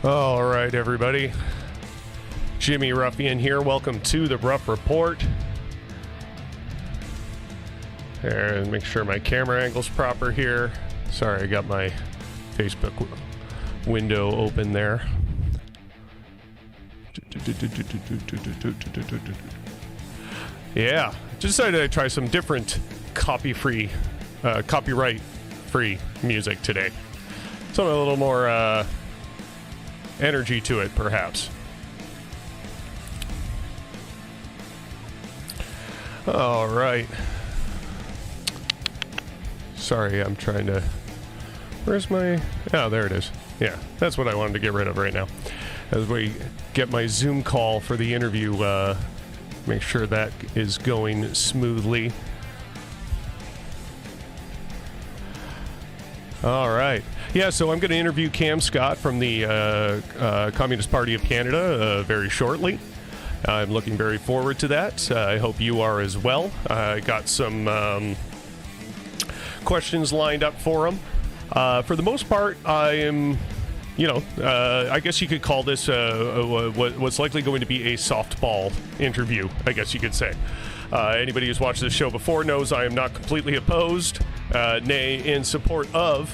All right, everybody. Jimmy Ruffian here. Welcome to the Rough Report. And make sure my camera angle's proper here. Sorry, I got my Facebook window open there. Yeah, just decided to try some different copyright-free music today. Something a little more energy to it, perhaps. All right. Sorry, I'm trying to... Where's my... Oh, there it is. Yeah, that's what I wanted to get rid of right now. As we get my Zoom call for the interview, make sure that is going smoothly. All right. Yeah, so I'm going to interview Cam Scott from the Communist Party of Canada very shortly. I'm looking very forward to that. I hope you are as well. I got some questions lined up for him. For the most part, I am, I guess you could call this what's likely going to be a softball interview, I guess you could say. Anybody who's watched this show before knows I am not completely opposed, nay, in support of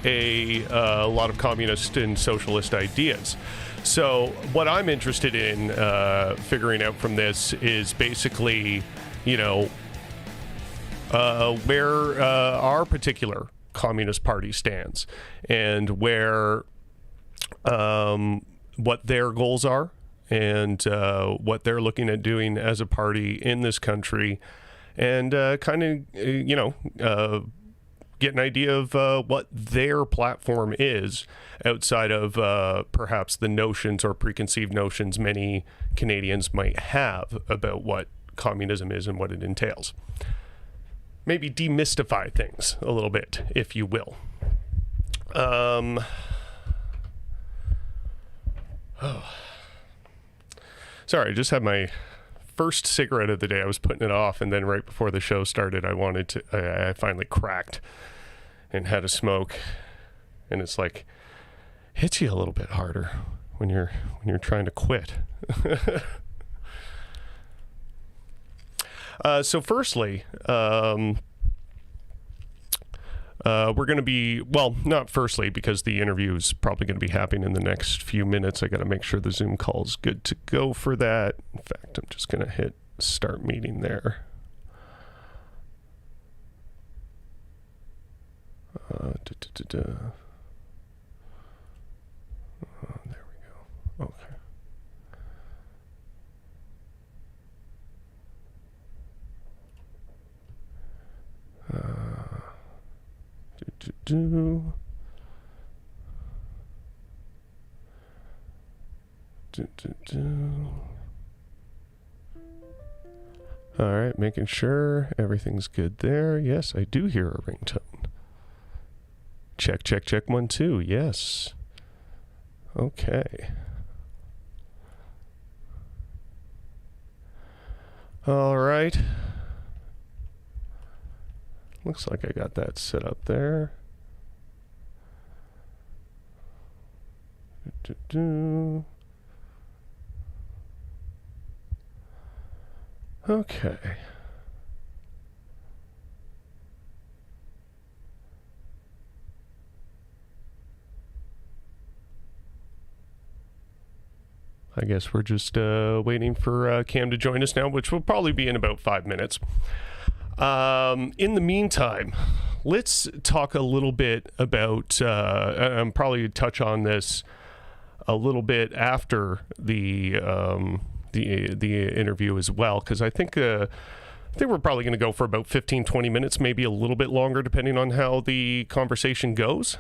a lot of communist and socialist ideas. So what I'm interested in figuring out from this is basically, where our particular Communist Party stands and where what their goals are and what they're looking at doing as a party in this country, and kind of, get an idea of what their platform is outside of perhaps the notions or preconceived notions many Canadians might have about what communism is and what it entails. Maybe demystify things a little bit, if you will. Sorry, I just had my first cigarette of the day. I was putting it off, and then right before the show started, I finally cracked and had a smoke. And it's like, hits you a little bit harder when you're trying to quit. So firstly, we're going to be, well, not firstly, because the interview is probably going to be happening in the next few minutes. I got to make sure the Zoom call is good to go for that. In fact, I'm just going to hit start meeting there. There we go. Okay. All right, making sure everything's good there. Yes, I do hear a ringtone. Check, check, check, 1, 2. Yes. Okay. All right. Looks like I got that set up there. Okay. I guess we're just waiting for Cam to join us now, which will probably be in about 5 minutes. In the meantime, let's talk a little bit about, I'm probably touch on this a little bit after the interview as well, because I think we're probably going to go for about 15-20 minutes, maybe a little bit longer, depending on how the conversation goes.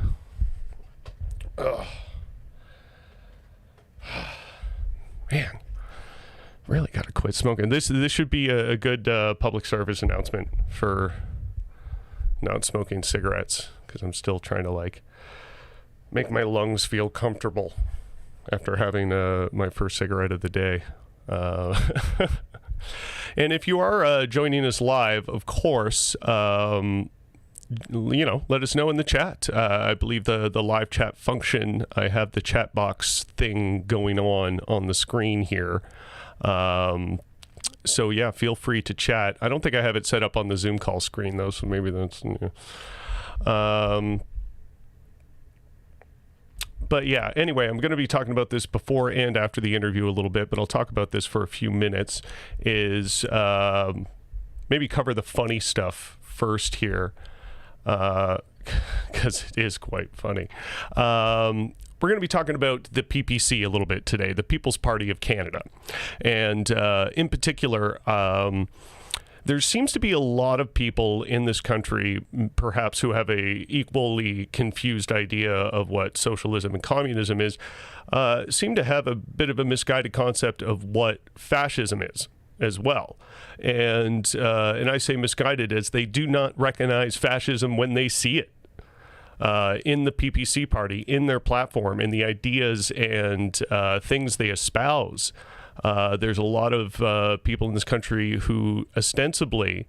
Man, really got to quit smoking. This should be a good public service announcement for not smoking cigarettes, because I'm still trying to make my lungs feel comfortable after having my first cigarette of the day. And if you are joining us live, of course, let us know in the chat. I believe the live chat function, I have the chat box thing going on the screen here. So yeah, feel free to chat. I don't think I have it set up on the Zoom call screen though, so maybe that's... But yeah, anyway, I'm going to be talking about this before and after the interview a little bit, but I'll talk about this for a few minutes, is maybe cover the funny stuff first here, because it is quite funny. We're going to be talking about the PPC a little bit today, the People's Party of Canada. And in particular, there seems to be a lot of people in this country, perhaps, who have a equally confused idea of what socialism and communism is, seem to have a bit of a misguided concept of what fascism is as well. And I say misguided as they do not recognize fascism when they see it. In the PPC party, in their platform, in the ideas and things they espouse. There's a lot of people in this country who ostensibly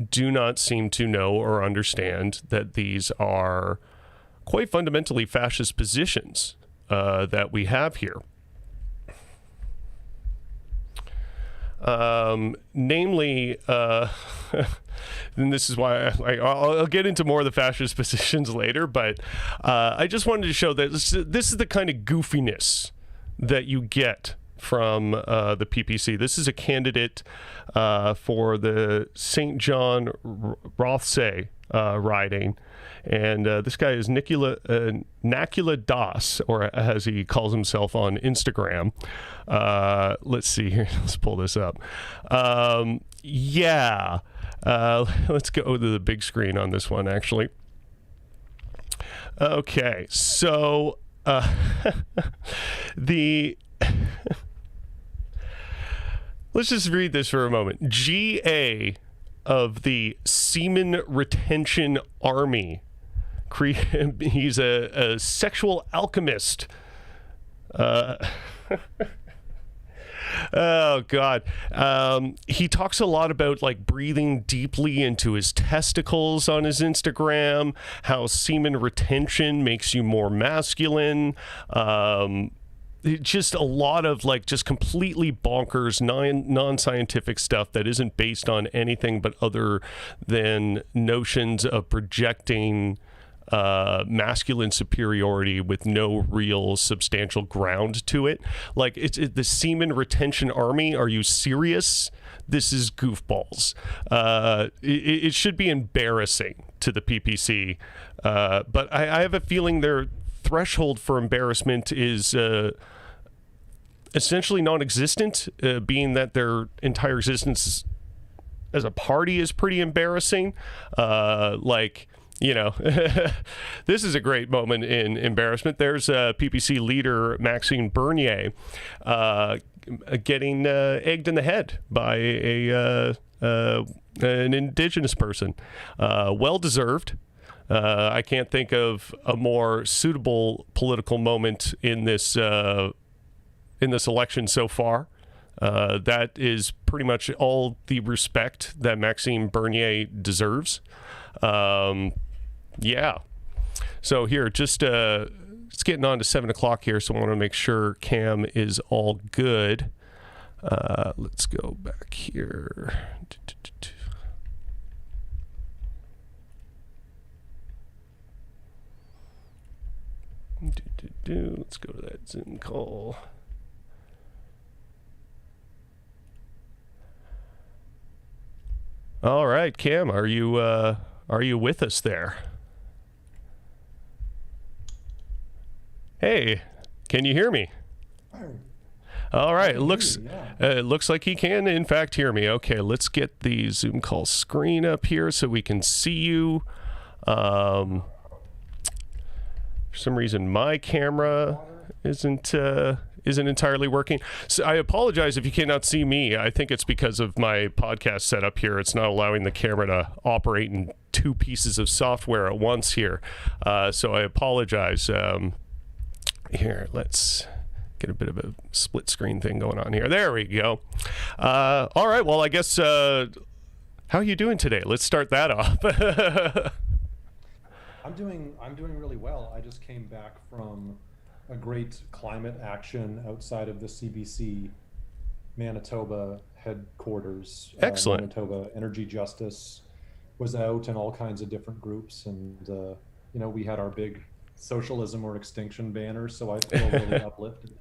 do not seem to know or understand that these are quite fundamentally fascist positions that we have here. Namely, and this is why I'll get into more of the fascist positions later, but I just wanted to show that this is the kind of goofiness that you get from the PPC. This is a candidate for the St. John Rothsay riding. And this guy is Nakula Das, or as he calls himself on Instagram. Let's see here. Let's pull this up. Let's go to the big screen on this one, actually. Okay, so let's just read this for a moment. GA of the Semen Retention Army. He's a sexual alchemist. Oh God. He talks a lot about like breathing deeply into his testicles on his Instagram, how semen retention makes you more masculine. Just a lot of like just completely bonkers, non-scientific stuff that isn't based on anything but other than notions of projecting masculine superiority with no real substantial ground to it. Like it's the Semen Retention Army. Are you serious? This is goofballs. It should be embarrassing to the PPC, but I have a feeling their threshold for embarrassment is essentially non-existent, being that their entire existence as a party is pretty embarrassing. This is a great moment in embarrassment. There's PPC leader Maxime Bernier getting egged in the head by an Indigenous person. Well-deserved. I can't think of a more suitable political moment in this election so far. That is pretty much all the respect that Maxime Bernier deserves. Yeah. So here, just it's getting on to 7 o'clock here, so I want to make sure Cam is all good. Let's go back here. Let's go to that Zoom call. All right, Cam, are you with us there? Hey, can you hear me? All right, it looks like he can in fact hear me. Okay, let's get the Zoom call screen up here so we can see you. For some reason, my camera isn't entirely working. So I apologize if you cannot see me. I think it's because of my podcast setup here. It's not allowing the camera to operate in two pieces of software at once here. So I apologize. Here, let's get a bit of a split screen thing going on here. There we go. All right, well, I guess, how are you doing today? Let's start that off. I'm doing really well. I just came back from a great climate action outside of the CBC Manitoba headquarters. Excellent. Manitoba Energy Justice was out, and all kinds of different groups, and we had our big socialism or extinction banner. So I feel really uplifted.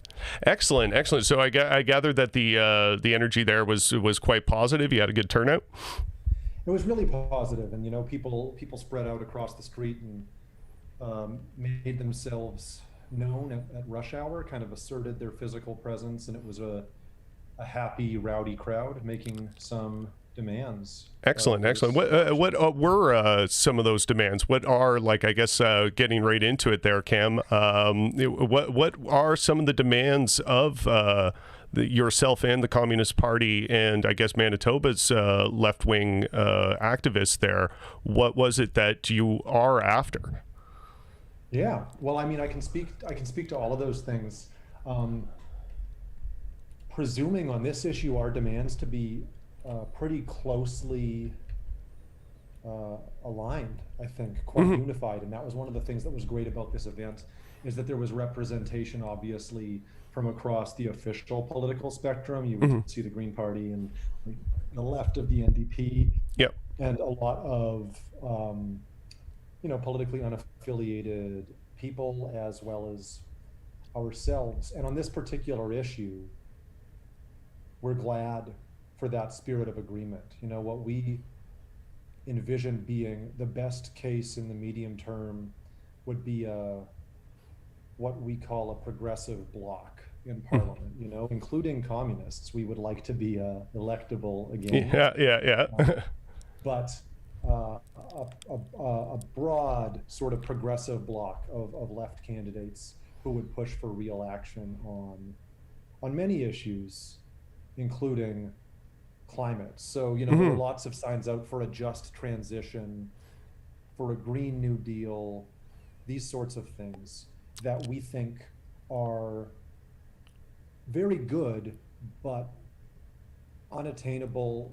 Excellent, excellent. So I gathered that the energy there was quite positive. You had a good turnout. It was really positive, and people spread out across the street and made themselves known at rush hour, kind of asserted their physical presence, and it was a happy, rowdy crowd making some demands. Excellent, It excellent. was What were some of those demands? What are, like, I guess getting right into it there, Cam? What are some of the demands of yourself and the Communist Party, and I guess Manitoba's left wing activists there? What was it that you are after? Yeah. Well, I mean, I can speak to all of those things. Um, Presuming on this issue, our demands to be pretty closely aligned, I think, quite Hmm. unified. And that was one of the things that was great about this event, is that there was representation, obviously, from across the official political spectrum. You would Hmm. see the Green Party and the left of the NDP, Yep. and a lot of politically unaffiliated people, as well as ourselves. And on this particular issue, we're glad for that spirit of agreement. What we envision being the best case in the medium term would be what we call a progressive bloc in Mhm. parliament, including communists. We would like to be electable again, Yeah, yeah, uh, yeah. but a broad sort of progressive bloc of left candidates who would push for real action on many issues, including climate. So, there were Hmm. lots of signs out for a just transition, for a Green New Deal, these sorts of things that we think are very good, but unattainable,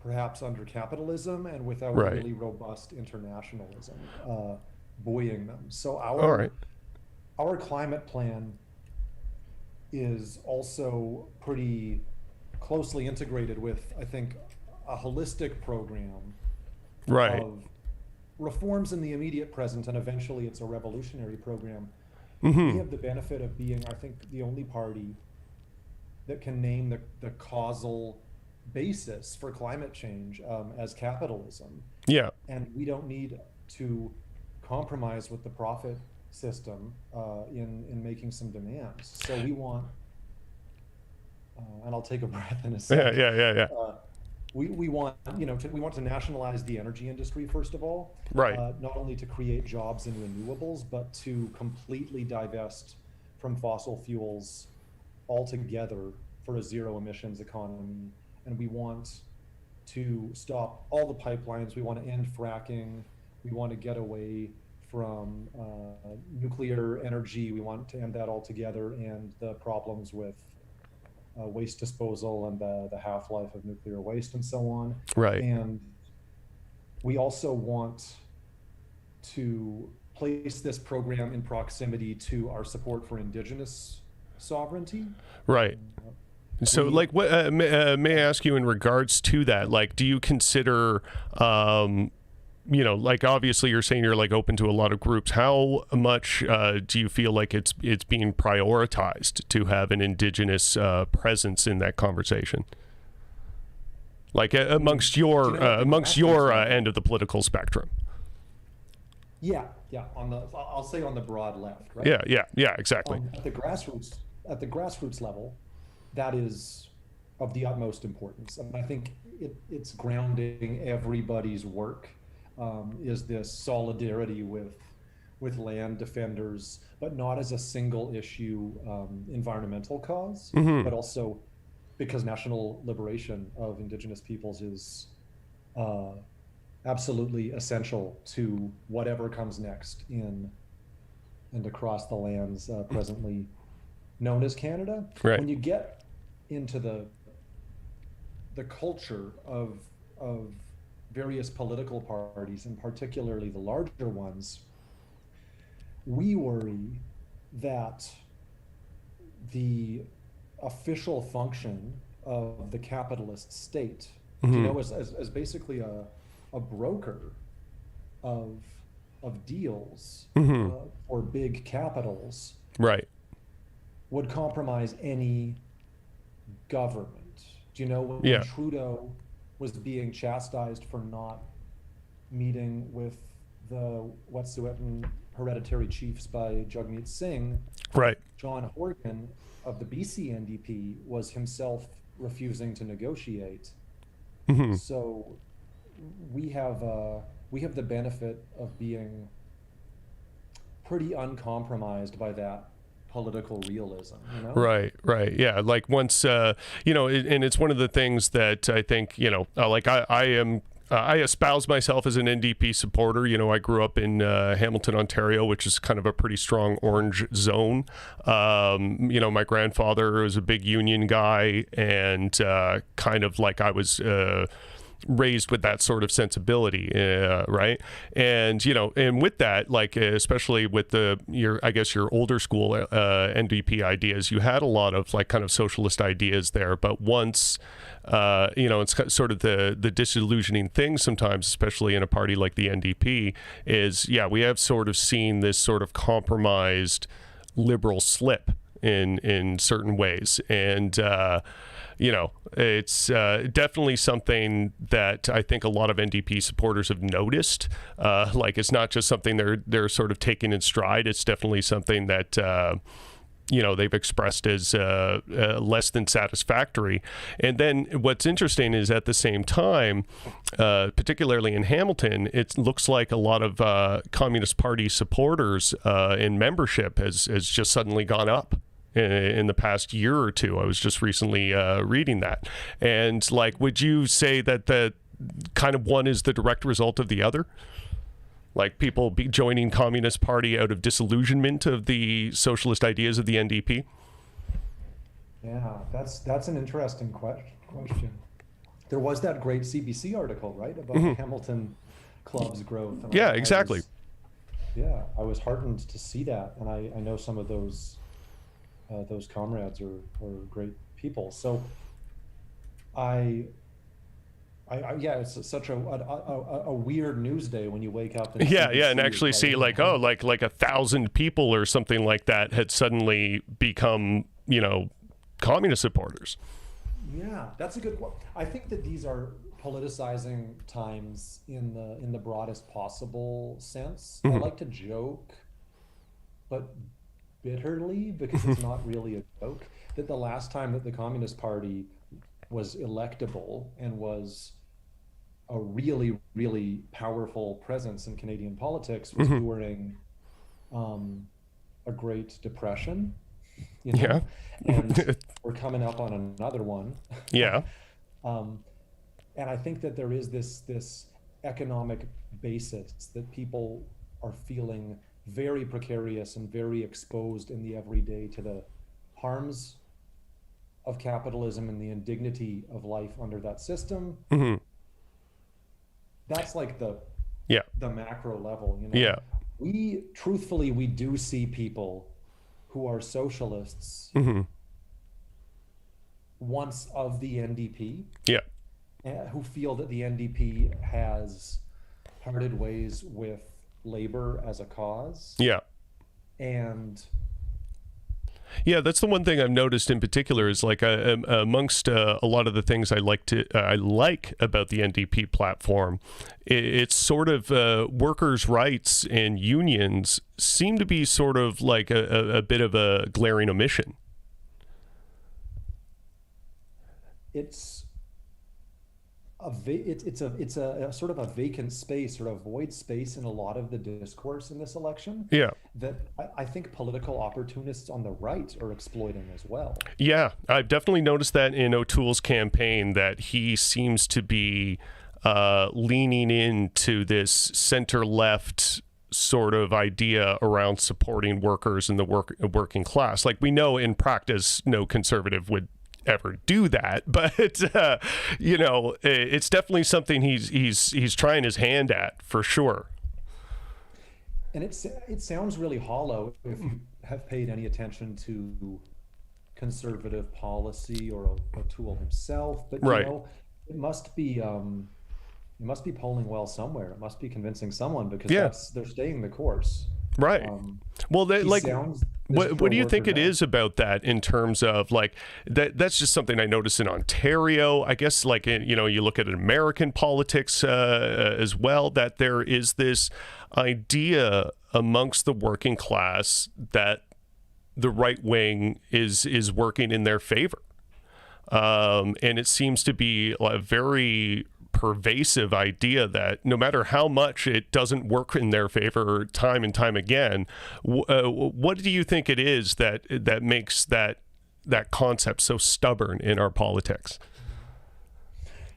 perhaps under capitalism and without Right. really robust internationalism buoying them. So All right. our climate plan is also pretty closely integrated with, I think, a holistic program Right. of reforms in the immediate present, and eventually it's a revolutionary program. We Hmm. have the benefit of being, I think, the only party that can name the causal basis for climate change as capitalism. Yeah. And we don't need to compromise with the profit system in making some demands. So we want, and I'll take a breath in a Yeah. sec. Yeah. Yeah. Yeah. Uh, we want we want to nationalize the energy industry, first of all, Right. not only to create jobs in renewables, but to completely divest from fossil fuels altogether for a zero emissions economy. And we want to stop all the pipelines. We want to end fracking. We want to get away from nuclear energy. We want to end that altogether, and the problems with waste disposal and the half life of nuclear waste and so on. Right. And we also want to place this program in proximity to our support for indigenous sovereignty. Right. So, We, like, what may I ask you in regards to that? Like, do you consider, like, obviously you're saying you're like open to a lot of groups. How much do you feel like it's being prioritized to have an indigenous presence in that conversation? Like amongst at the amongst grassroots your level, end of the political spectrum? yeah, yeah, I'll say on the broad left, right? Yeah. Yeah. Yeah. Exactly. At the grassroots level, that is of the utmost importance. And I think it's grounding everybody's work, is this solidarity with land defenders, but not as a single issue environmental cause, Hmm. but also because national liberation of indigenous peoples is uh, absolutely essential to whatever comes next in and across the lands presently known as Canada. Right. When you get into the culture of various political parties, and particularly the larger ones, We worry that the official function of the capitalist state, as basically a broker of deals for big capitals, Right. would compromise any government. Do you know when Yeah. Trudeau was being chastised for not meeting with the Wet'suwet'en hereditary chiefs by Jagmeet Singh, Right. John Horgan of the BC NDP was himself refusing to negotiate. So we have the benefit of being pretty uncompromised by that political realism, you know? Right. Yeah. Like once, and it's one of the things that I think, like I espouse myself as an NDP supporter. I grew up in Hamilton, Ontario, which is kind of a pretty strong orange zone. My grandfather was a big union guy, and kind of like I was raised with that sort of sensibility, right? And and with that, like especially with your older school NDP ideas, you had a lot of like kind of socialist ideas there. But once it's sort of the disillusioning thing sometimes, especially in a party like the NDP, is we have sort of seen this sort of compromised liberal slip in certain ways, and it's definitely something that I think a lot of NDP supporters have noticed. Like it's not just something they're sort of taking in stride. It's definitely something that they've expressed as less than satisfactory. And then what's interesting is at the same time, particularly in Hamilton, it looks like a lot of Communist Party supporters in membership has just suddenly gone up in the past year or two. I was just recently reading that. And like, would you say that the kind of one is the direct result of the other? Like people be joining Communist Party out of disillusionment of the socialist ideas of the NDP? Yeah, that's an interesting question. There was that great CBC article, right, about Hamilton Club's growth. And yeah, exactly. I was heartened to see that, and I know some of those comrades are great people. So it's such a weird news day when you wake up and and actually see like 1,000 people or something like that had suddenly become communist supporters. Yeah, that's a good one. I think that these are politicizing times in the broadest possible sense. I like to joke, but bitterly, because it's not really a joke, that the last time that the Communist Party was electable and was a really, really powerful presence in Canadian politics was during a Great Depression. And we're coming up on another one. And I think that there is this economic basis that people are feeling very precarious and very exposed in the everyday to the harms of capitalism and the indignity of life under that system. That's like the macro level, We truthfully, we do see people who are socialists once of the NDP, who feel that the NDP has parted ways with labor as a cause. And that's the one thing I've noticed in particular is like amongst a lot of the things I like about the NDP platform, it's sort of workers' rights and unions seem to be sort of like a bit of a glaring omission. It's a sort of a vacant space or a void space in a lot of the discourse in this election. That I think political opportunists on the right are exploiting as well. I've definitely noticed that in O'Toole's campaign, that he seems to be leaning into this center-left sort of idea around supporting workers and the working class. Like we know in practice, no conservative would ever do that, but it's definitely something he's trying his hand at for sure. And it sounds really hollow if you have paid any attention to conservative policy or O'Toole himself, but Right. it must be it must be polling well somewhere. It must be convincing someone because Yeah. they're staying the course. Right. Um, Well, he like, sounds this what pro do you worker think it guy. is about that in terms of like that's just something I noticed in Ontario. I guess like you look at American politics as well, that there is this idea amongst the working class that the right wing is working in their favor. And it seems to be a very pervasive idea that no matter how much it doesn't work in their favor time and time again, what do you think it is that makes that concept so stubborn in our politics?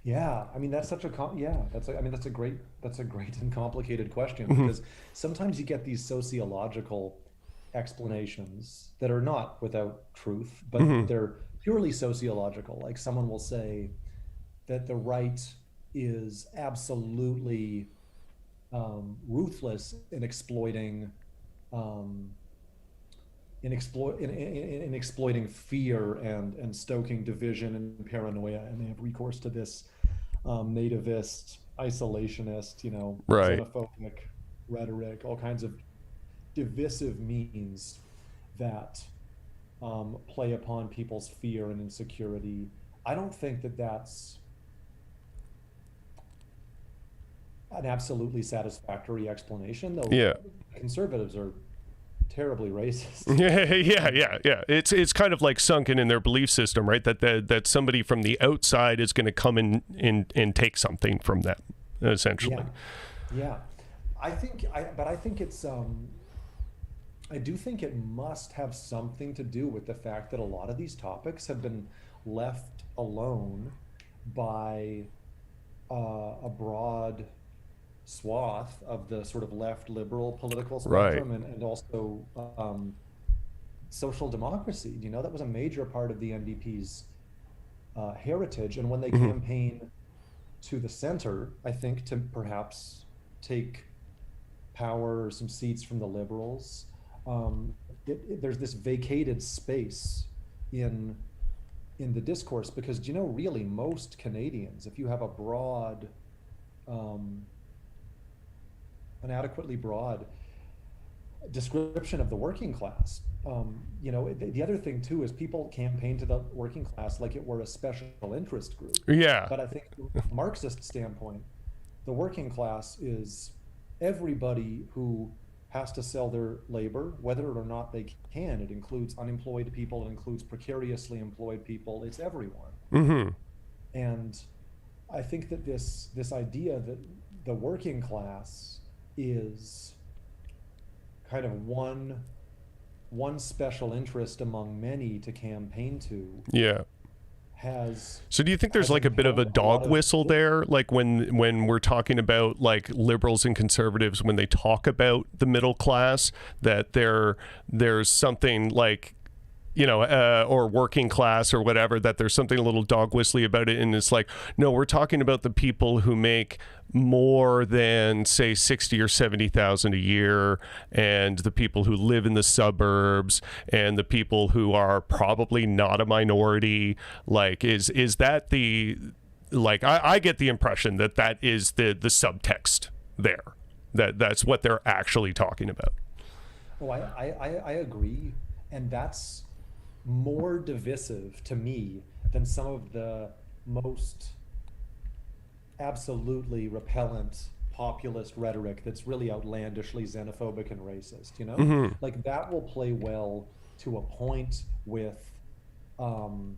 Yeah, I mean that's such a yeah, I mean that's a great and complicated question because sometimes you get these sociological explanations that are not without truth, but Hmm. they're purely sociological. Like someone will say that the right is absolutely ruthless in exploiting um, in exploiting fear and stoking division and paranoia, and they have recourse to this nativist, isolationist, Right. xenophobic rhetoric, all kinds of divisive means that play upon people's fear and insecurity. I don't think that that's an absolutely satisfactory explanation, though Yeah. conservatives are terribly racist. Yeah, yeah. It's kind of like sunken in their belief system, right? That somebody from the outside is going to come in and take something from them, essentially. Yeah, yeah. But I think I do think it must have something to do with the fact that a lot of these topics have been left alone by a broad swath of the sort of left liberal political Right. spectrum and also social democracy. That was a major part of the NDP's heritage. And when they Hmm. campaign to the center, I think to perhaps take power or some seats from the liberals, there's this vacated space in in the discourse because really most Canadians, if you have a broad, um, an adequately broad description of the working class. The other thing too is people campaign to the working class like it were a special interest group. Yeah. But I think from a Marxist standpoint, the working class is everybody who has to sell their labor, whether or not they can. It includes unemployed people, it includes precariously employed people, it's everyone. Hmm. And I think that this idea that the working class is kind of one special interest among many to campaign to Yeah. has So do you think there's has like a bit of a entailed a lot dog of whistle there, like when we're talking about like liberals and conservatives when they talk about the middle class, that there's something like or working class or whatever, that there's something a little dog whistly about it, and it's like, no, we're talking about the people who make more than say 60 or 70,000 a year, and the people who live in the suburbs, and the people who are probably not a minority. Like, is that the like I get the impression that that is the subtext there, that's what they're actually talking about. oh I agree, and that's more divisive to me than some of the most absolutely repellent populist rhetoric that's really outlandishly xenophobic and racist. Hmm. Like that will play well to a point with um,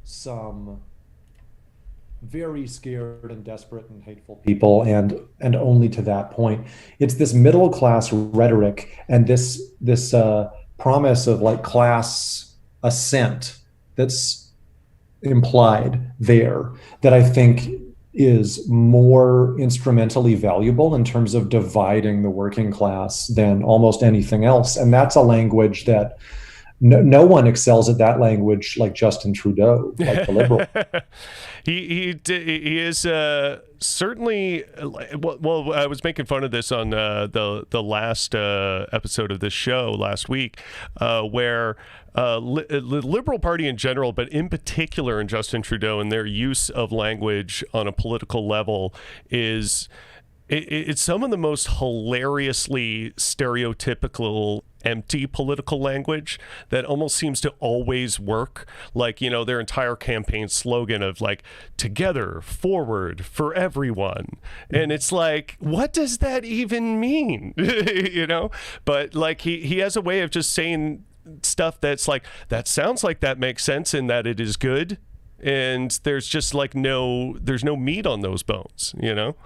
some very scared and desperate and hateful people, and only to that point. It's this middle class rhetoric and this promise of like class ascent that's implied there that I think is more instrumentally valuable in terms of dividing the working class than almost anything else. And that's a language that no one excels at that language like Justin Trudeau, like the Liberal. He is certainly well. I was making fun of this on the last episode of this show last week, where the Liberal Party in general, but in particular in Justin Trudeau and their use of language on a political level is. It's some of the most hilariously stereotypical empty political language that almost seems to always work. Like, you know, their entire campaign slogan of like, together, forward, for everyone. And it's like, what does that even mean? You know? But like he has a way of just saying stuff that's like, that sounds like that makes sense and that it is good. And there's just like there's no meat on those bones, you know?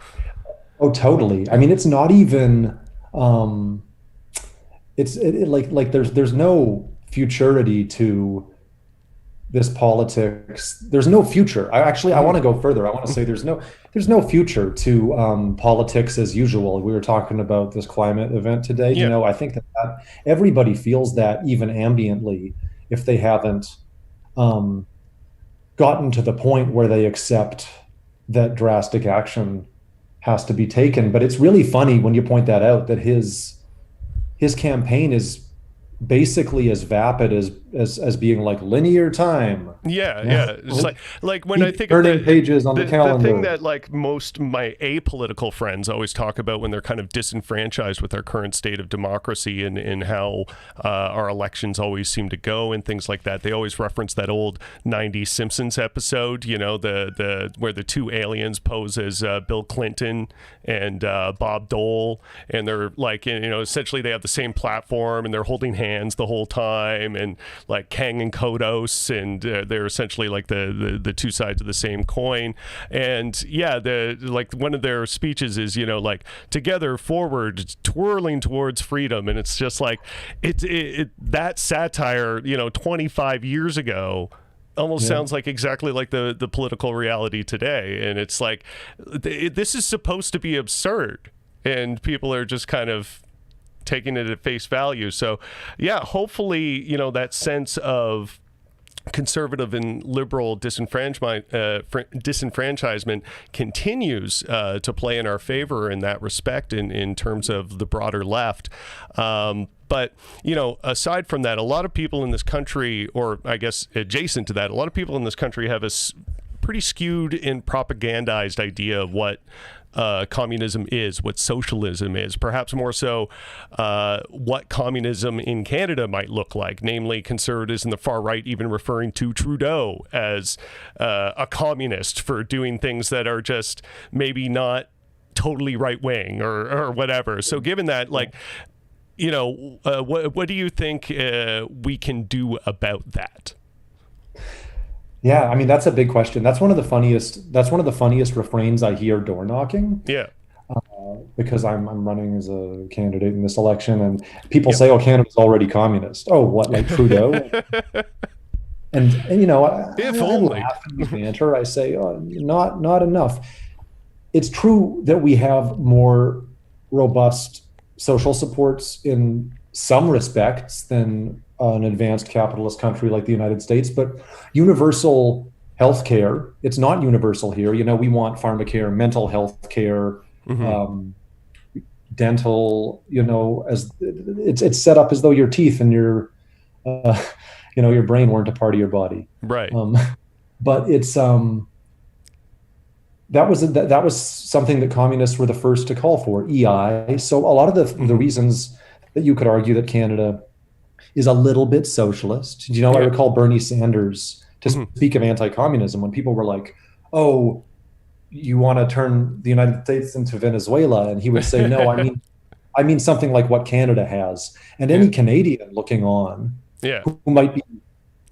Oh, totally. I mean, it's not even like there's no futurity to this politics. There's no future. I want to go further. I want to say there's no future to politics as usual. We were talking about this climate event today. Yeah. You know, I think that everybody feels that even ambiently, if they haven't gotten to the point where they accept that drastic action has to be taken. But it's really funny when you point that out, that his campaign is basically as vapid as being like linear time. Yeah. It's like when I think turning of the pages on the calendar. The thing that like most my apolitical friends always talk about when they're kind of disenfranchised with our current state of democracy and how our elections always seem to go and things like that. They always reference that old '90s Simpsons episode, you know, the where the two aliens pose as Bill Clinton and Bob Dole, and they're like, you know, essentially they have the same platform and they're holding hands the whole time, and like Kang and Kodos, and they're essentially like the two sides of the same coin. And yeah, like one of their speeches is, you know, like together forward, twirling towards freedom. And it's just like that satire, you know, 25 years ago almost sounds like exactly like the political reality today. And it's like this is supposed to be absurd, and people are just kind of taking it at face value. So yeah, hopefully, you know, that sense of conservative and liberal disenfranchisement continues to play in our favor in that respect in terms of the broader left. But, you know, aside from that, a lot of people in this country, or I guess adjacent to that, a lot of people in this country have a pretty skewed and propagandized idea of what communism is, what socialism is, perhaps more so what communism in Canada might look like, namely conservatives and the far right even referring to Trudeau as a communist for doing things that are just maybe not totally right wing or whatever. So given that, like, you know, what do you think we can do about that? Yeah, I mean, that's a big question. That's one of the funniest refrains I hear door knocking. Yeah. Because I'm running as a candidate in this election, and people say, "Oh, Canada's already communist." Oh, what, like Trudeau? and you know, I laugh and banter. I say, "Oh, not enough." It's true that we have more robust social supports in some respects than an advanced capitalist country like the United States, but universal health care, it's not universal here. You know, we want pharmacare, mental health care, dental, you know, as it's set up as though your teeth and your, you know, your brain weren't a part of your body. Right. But it's, that was something that communists were the first to call for, EI. So a lot of the reasons that you could argue that Canada is a little bit socialist. You know, I recall Bernie Sanders to speak of anti-communism when people were like, "Oh, you want to turn the United States into Venezuela?" And he would say, "No, I mean something like what Canada has." And any Canadian looking on, who might be,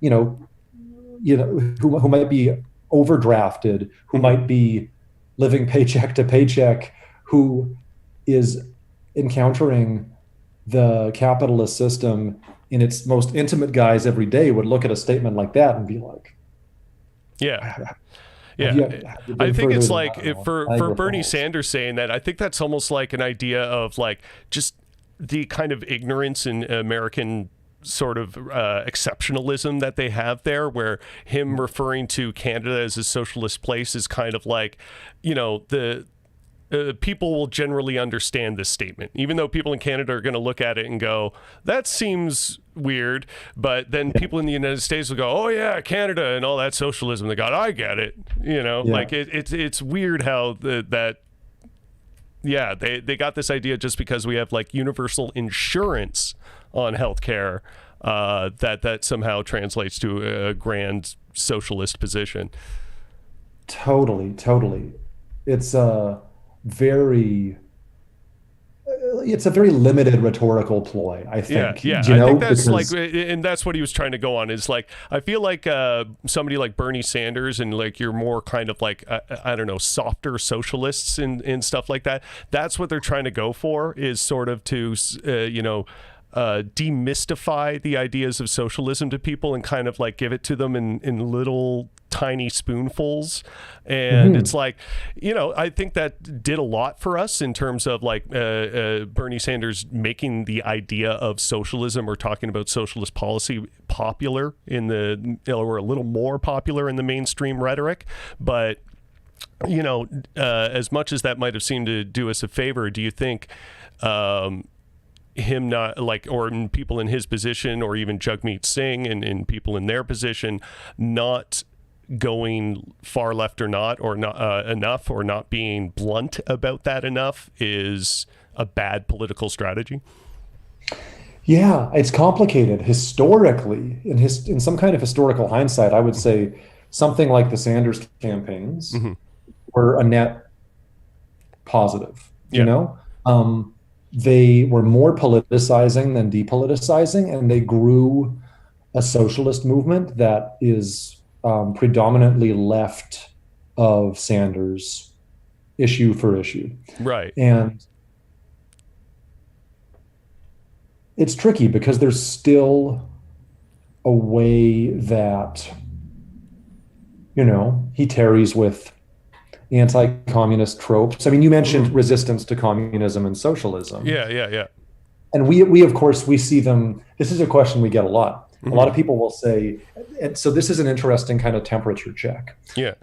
who might be overdrafted, who might be living paycheck to paycheck, who is encountering the capitalist system in its most intimate guise every day, would look at a statement like that and be like, I think it's like for Bernie Sanders saying that, I think that's almost like an idea of like just the kind of ignorance in American sort of exceptionalism that they have there, where him referring to Canada as a socialist place is kind of like, the people will generally understand this statement, even though people in Canada are going to look at it and go, that seems weird. But then people in the United States will go, oh yeah, Canada and all that socialism. They got, I get it. Like it's weird how they got this idea just because we have like universal insurance on healthcare, that somehow translates to a grand socialist position. Totally. It's a very limited rhetorical ploy, I think. Yeah. I think that's and that's what he was trying to go on, is like, I feel like somebody like Bernie Sanders and like your more kind of like, I don't know, softer socialists and stuff like that. That's what they're trying to go for, is sort of to, demystify the ideas of socialism to people and kind of like give it to them in little tiny spoonfuls. And it's like, I think that did a lot for us in terms of like Bernie Sanders making the idea of socialism or talking about socialist policy popular or a little more popular in the mainstream rhetoric. But as much as that might have seemed to do us a favor, do you think him not like, or people in his position, or even Jagmeet Singh and people in their position not going far left or not enough, or not being blunt about that enough, is a bad political strategy? Yeah, it's complicated historically. In some kind of historical hindsight, I would say something like the Sanders campaigns were a net positive. They were more politicizing than depoliticizing, and they grew a socialist movement that is predominantly left of Sanders, issue for issue. Right. And it's tricky because there's still a way that, he tarries with anti-communist tropes. I mean, you mentioned resistance to communism and socialism. Yeah. And we of course, we see them. This is a question we get a lot. A lot of people will say, and so this is an interesting kind of temperature check. Yeah.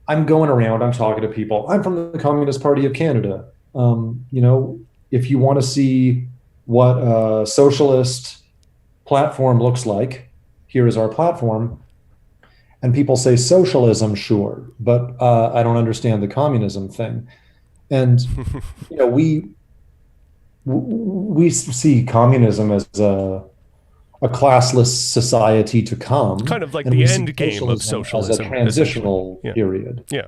I'm going around, I'm talking to people. I'm from the Communist Party of Canada. If you want to see what a socialist platform looks like, here is our platform. And people say socialism, sure, but I don't understand the communism thing. And we see communism as a classless society to come, kind of like the end game of socialism, as a transitional period. Yeah.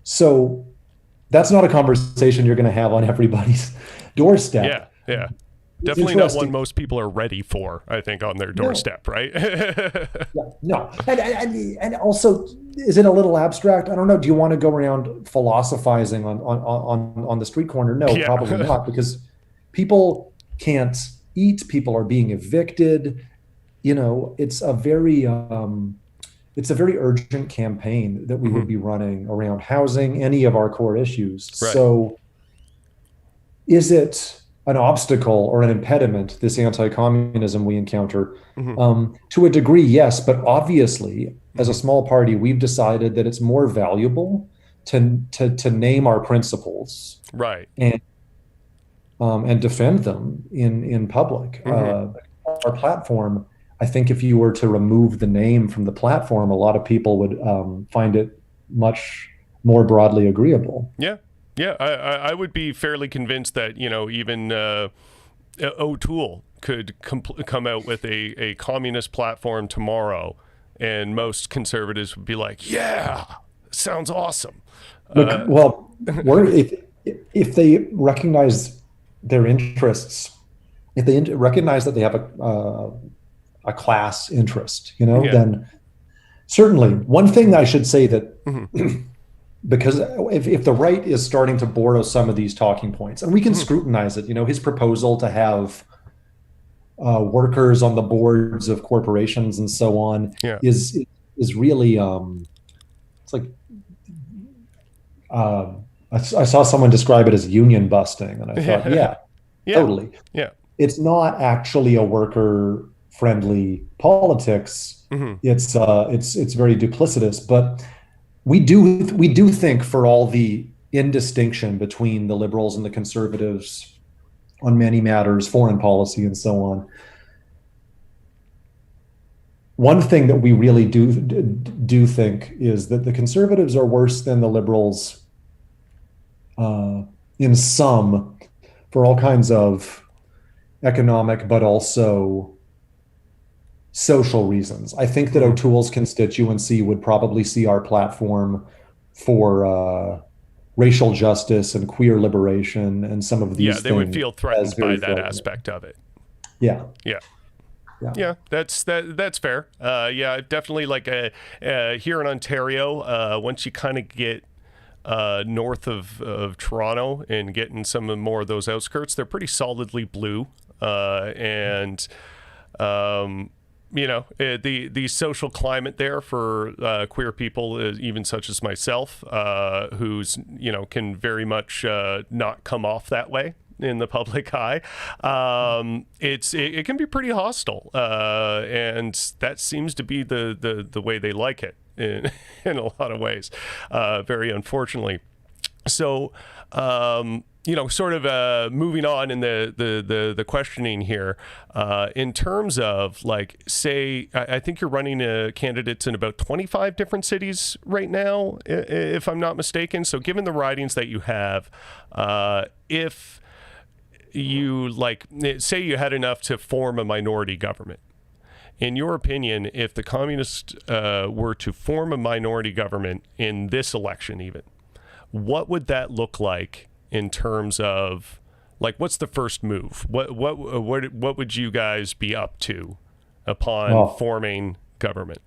So that's not a conversation you're going to have on everybody's doorstep. Yeah. Definitely not one most people are ready for, I think, on their doorstep, right? No. And also, is it a little abstract? I don't know. Do you want to go around philosophizing on the street corner? No, probably not, because people can't eat. People are being evicted. It's a very urgent campaign that we would be running around housing, any of our core issues. Right. So is it an obstacle or an impediment, this anti-communism we encounter? To a degree, yes, but obviously, as a small party, we've decided that it's more valuable to name our principles, right, and defend them in public. Our platform, I think, if you were to remove the name from the platform, a lot of people would find it much more broadly agreeable. Yeah, I would be fairly convinced that, even O'Toole could come out with a communist platform tomorrow, and most conservatives would be like, yeah, sounds awesome. Look, if they recognize their interests, if they recognize that they have a class interest, then certainly. One thing I should say that because if the right is starting to borrow some of these talking points, and we can scrutinize it, his proposal to have workers on the boards of corporations and so on is really it's like I saw someone describe it as union busting, and I thought, totally. Yeah. it's not actually a worker friendly politics. Hmm. It's very duplicitous, but we do think, for all the indistinction between the liberals and the conservatives on many matters, foreign policy and so on, one thing that we really do think is that the conservatives are worse than the liberals, uh, in some, for all kinds of economic but also social reasons. I think that Hmm. O'Toole's constituency would probably see our platform for racial justice and queer liberation and some of Yeah, these they would things feel as threatened by very that threatening. aspect of it. Yeah, Yeah. yeah. Yeah, that's fair. Yeah, definitely. Like here in Ontario, once you kind of get north of Toronto and getting some of more of those outskirts, they're pretty solidly blue. And the social climate there for queer people, even such as myself, who's can very much not come off that way in the public eye. It can be pretty hostile, and that seems to be the way they like it in in a lot of ways. Very unfortunately. So, sort of moving on in the questioning here, in terms of, like, say, I think you're running candidates in about 25 different cities right now, if I'm not mistaken. So, given the ridings that you have, if you, like, say you had enough to form a minority government, in your opinion, if the communists were to form a minority government in this election, even, what would that look like in terms of, like, what's the first move? What would you guys be up to upon Oh, forming government?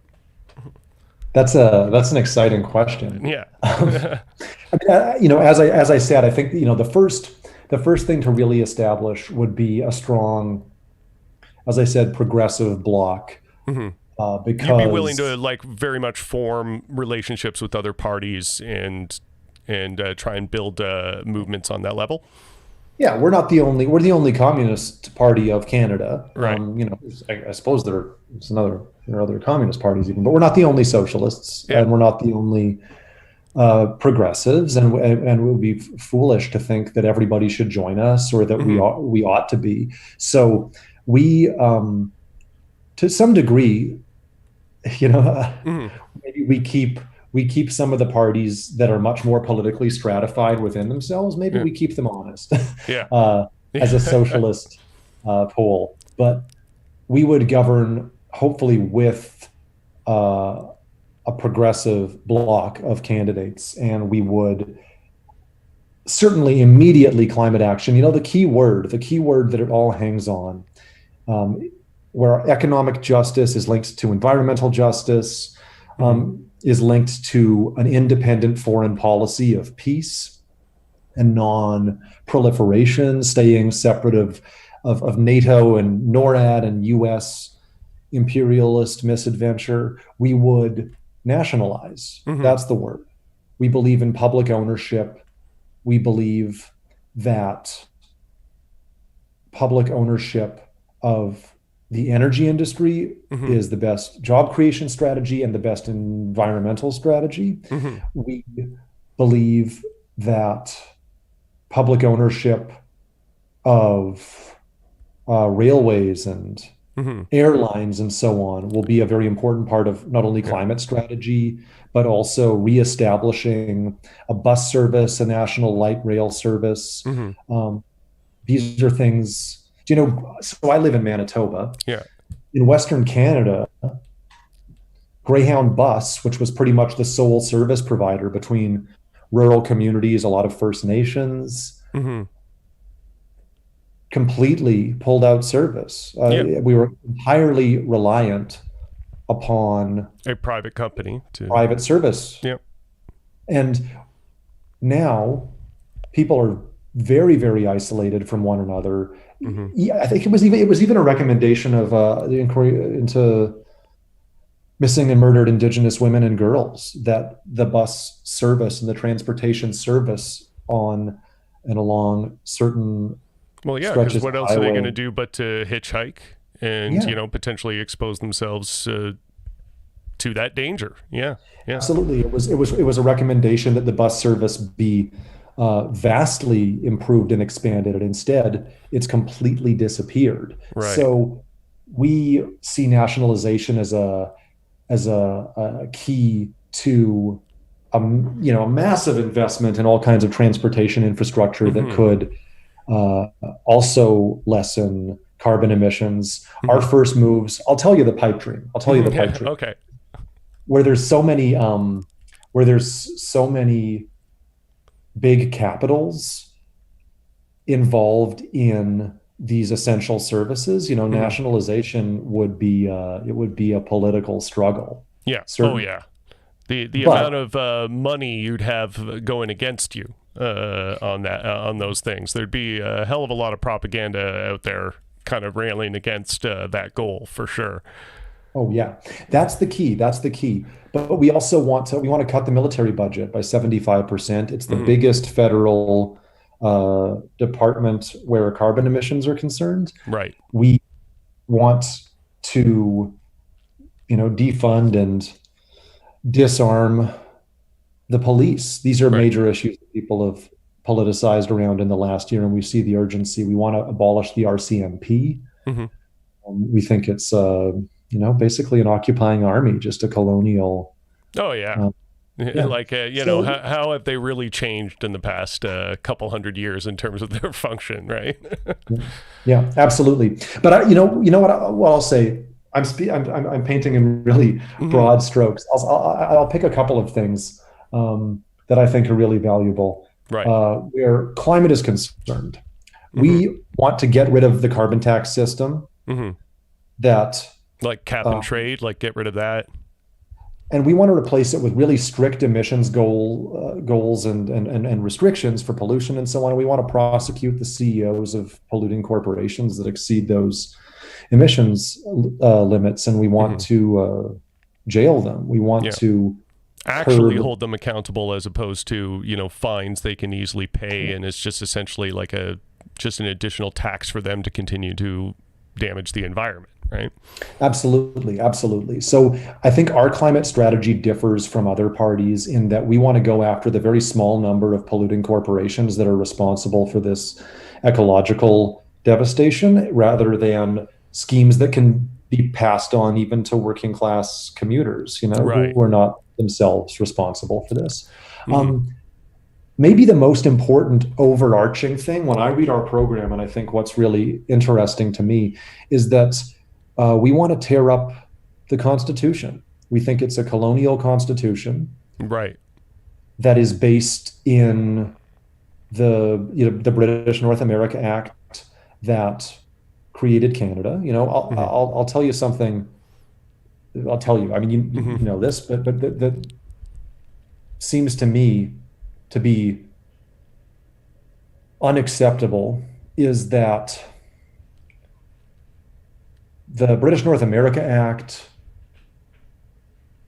that's an exciting question. Yeah. I mean, as I said, I think the first thing to really establish would be a strong, as I said, progressive bloc, Hmm. You'd be willing to, because like, very much form relationships with other parties and try and build movements on that level. yeah, we're the only communist party of Canada. Right. I suppose there are other communist parties even, but we're not the only socialists, Yeah. and we're not the only progressives, and it would be foolish to think that everybody should join us, or that we Hmm. ought to be. So we, to some degree, you know, Hmm. maybe we keep some of the parties that are much more politically stratified within themselves. Maybe Yeah. we keep them honest, Yeah. uh, as a Yeah. socialist pole. But we would govern, hopefully, with uh, a progressive block of candidates, and we would certainly immediately climate action. The key word that it all hangs on, um, where economic justice is linked to environmental justice, Hmm. is linked to an independent foreign policy of peace and non-proliferation, staying separate of NATO and NORAD and US imperialist misadventure. We would nationalize. Hmm. That's the word. We believe in public ownership. We believe that public ownership of the energy industry Hmm. is the best job creation strategy and the best environmental strategy. Hmm. We believe that public ownership of railways and Hmm. airlines and so on will be a very important part of not only Yeah. climate strategy, but also reestablishing a bus service, a national light rail service. Hmm. Um, these are things, so I live in Manitoba. Yeah. In Western Canada, Greyhound Bus, which was pretty much the sole service provider between rural communities, a lot of First Nations, Hmm. completely pulled out service. Yeah. We were entirely reliant upon A private company to. private service. Yeah. And now people are very, very isolated from one another. Hmm. Yeah, I think it was even a recommendation of the inquiry into missing and murdered Indigenous women and girls, that the bus service and the transportation service on and along certain Well, yeah, because stretches what of else are they going to highway. do but to hitchhike and, Yeah, potentially expose themselves to that danger? Yeah, yeah. absolutely. It was a recommendation that the bus service be vastly improved and expanded, and instead it's completely disappeared. Right. So we see nationalization as a key to a massive investment in all kinds of transportation infrastructure that Mm-hmm. could uh, also lessen carbon emissions. Our Mm-hmm. first moves, I'll tell you the pipe dream. I'll tell you the pipe Yeah. dream. Okay. Where there's so many, big capitals involved in these essential services, Mm-hmm. nationalization would be a political struggle, Yeah. Oh, certainly. yeah. The amount But of money you'd have going against you on that on those things, there'd be a hell of a lot of propaganda out there, kind of railing against that goal for sure. oh yeah, that's the key. That's the key. But we want to cut the military budget by 75%. It's the Mm-hmm. biggest federal department where carbon emissions are concerned. Right. We want to, defund and disarm the police. These are Right. major issues that people have politicized around in the last year, and we see the urgency. We want to abolish the RCMP. Mm-hmm. We think it's, basically an occupying army, just a colonial. Oh, yeah. Uh, yeah. Like, So how have they really changed in the past couple hundred years in terms of their function, right? yeah, absolutely. But what I'll say. I'm painting in really Mm-hmm. broad strokes. I'll pick a couple of things that I think are really valuable. Right. Where climate is concerned, Mm-hmm. we want to get rid of the carbon tax system Mm-hmm. that Like cap and uh, trade, like get rid of that. and we want to replace it with really strict emissions goals and restrictions for pollution and so on. We want to prosecute the CEOs of polluting corporations that exceed those emissions limits, and we want Mm-hmm. to jail them. We want Yeah. to Actually curb. hold them accountable as opposed to, fines they can easily pay. And it's just essentially like just an additional tax for them to continue to damage the environment, right? Absolutely, absolutely. So I think our climate strategy differs from other parties in that we want to go after the very small number of polluting corporations that are responsible for this ecological devastation rather than schemes that can be passed on even to working class commuters, Right. who are not themselves responsible for this. Mm-hmm. Um, Maybe the most important overarching thing when I read our program, and I think what's really interesting to me, is that we want to tear up the Constitution. We think it's a colonial constitution Right. that is based in the British North America Act that created Canada. Mm-hmm. I'll tell you something. I'll tell you. I mean, Mm-hmm. you know this, but that seems to me to be unacceptable is that the British North America Act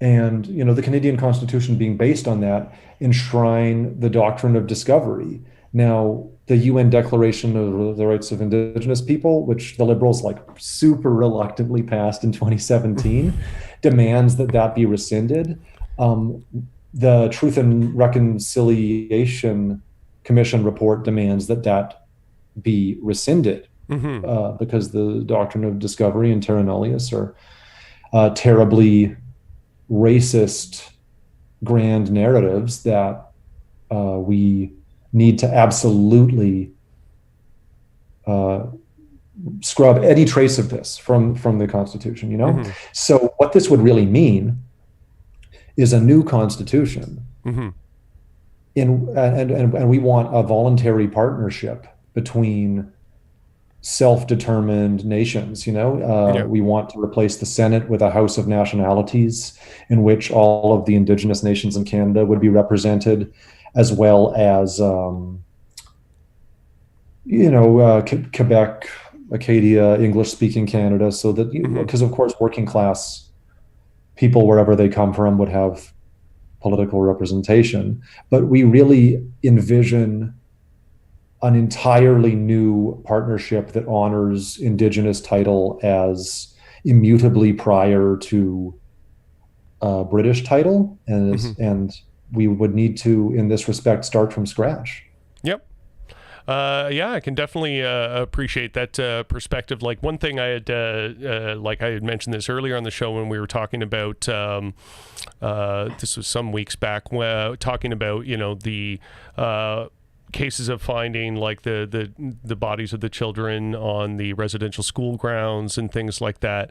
and the Canadian Constitution being based on that enshrine the doctrine of discovery. Now, the UN Declaration of the Rights of Indigenous People, which the Liberals like super reluctantly passed in 2017, demands that be rescinded. Um, the Truth and Reconciliation Commission report demands that be rescinded Mm-hmm. because the doctrine of discovery and terra nullius are terribly racist grand narratives that we need to absolutely uh, scrub any trace of this from the Constitution. Mm-hmm. So what this would really mean is a new Constitution, Mm-hmm. and we want a voluntary partnership between self-determined nations. Yeah. We want to replace the Senate with a House of Nationalities in which all of the Indigenous nations in Canada would be represented, as well as Quebec, Acadia, English-speaking Canada, so that Mm-hmm. because of course working class people wherever they come from would have political representation, but we really envision an entirely new partnership that honors Indigenous title as immutably prior to British title, Hmm. and we would need to, in this respect, start from scratch. Yep. Yeah, I can definitely appreciate that perspective. Like one thing I had, like I had mentioned this earlier on the show when we were talking about, this was some weeks back, talking about, the cases of finding like the bodies of the children on the residential school grounds and things like that,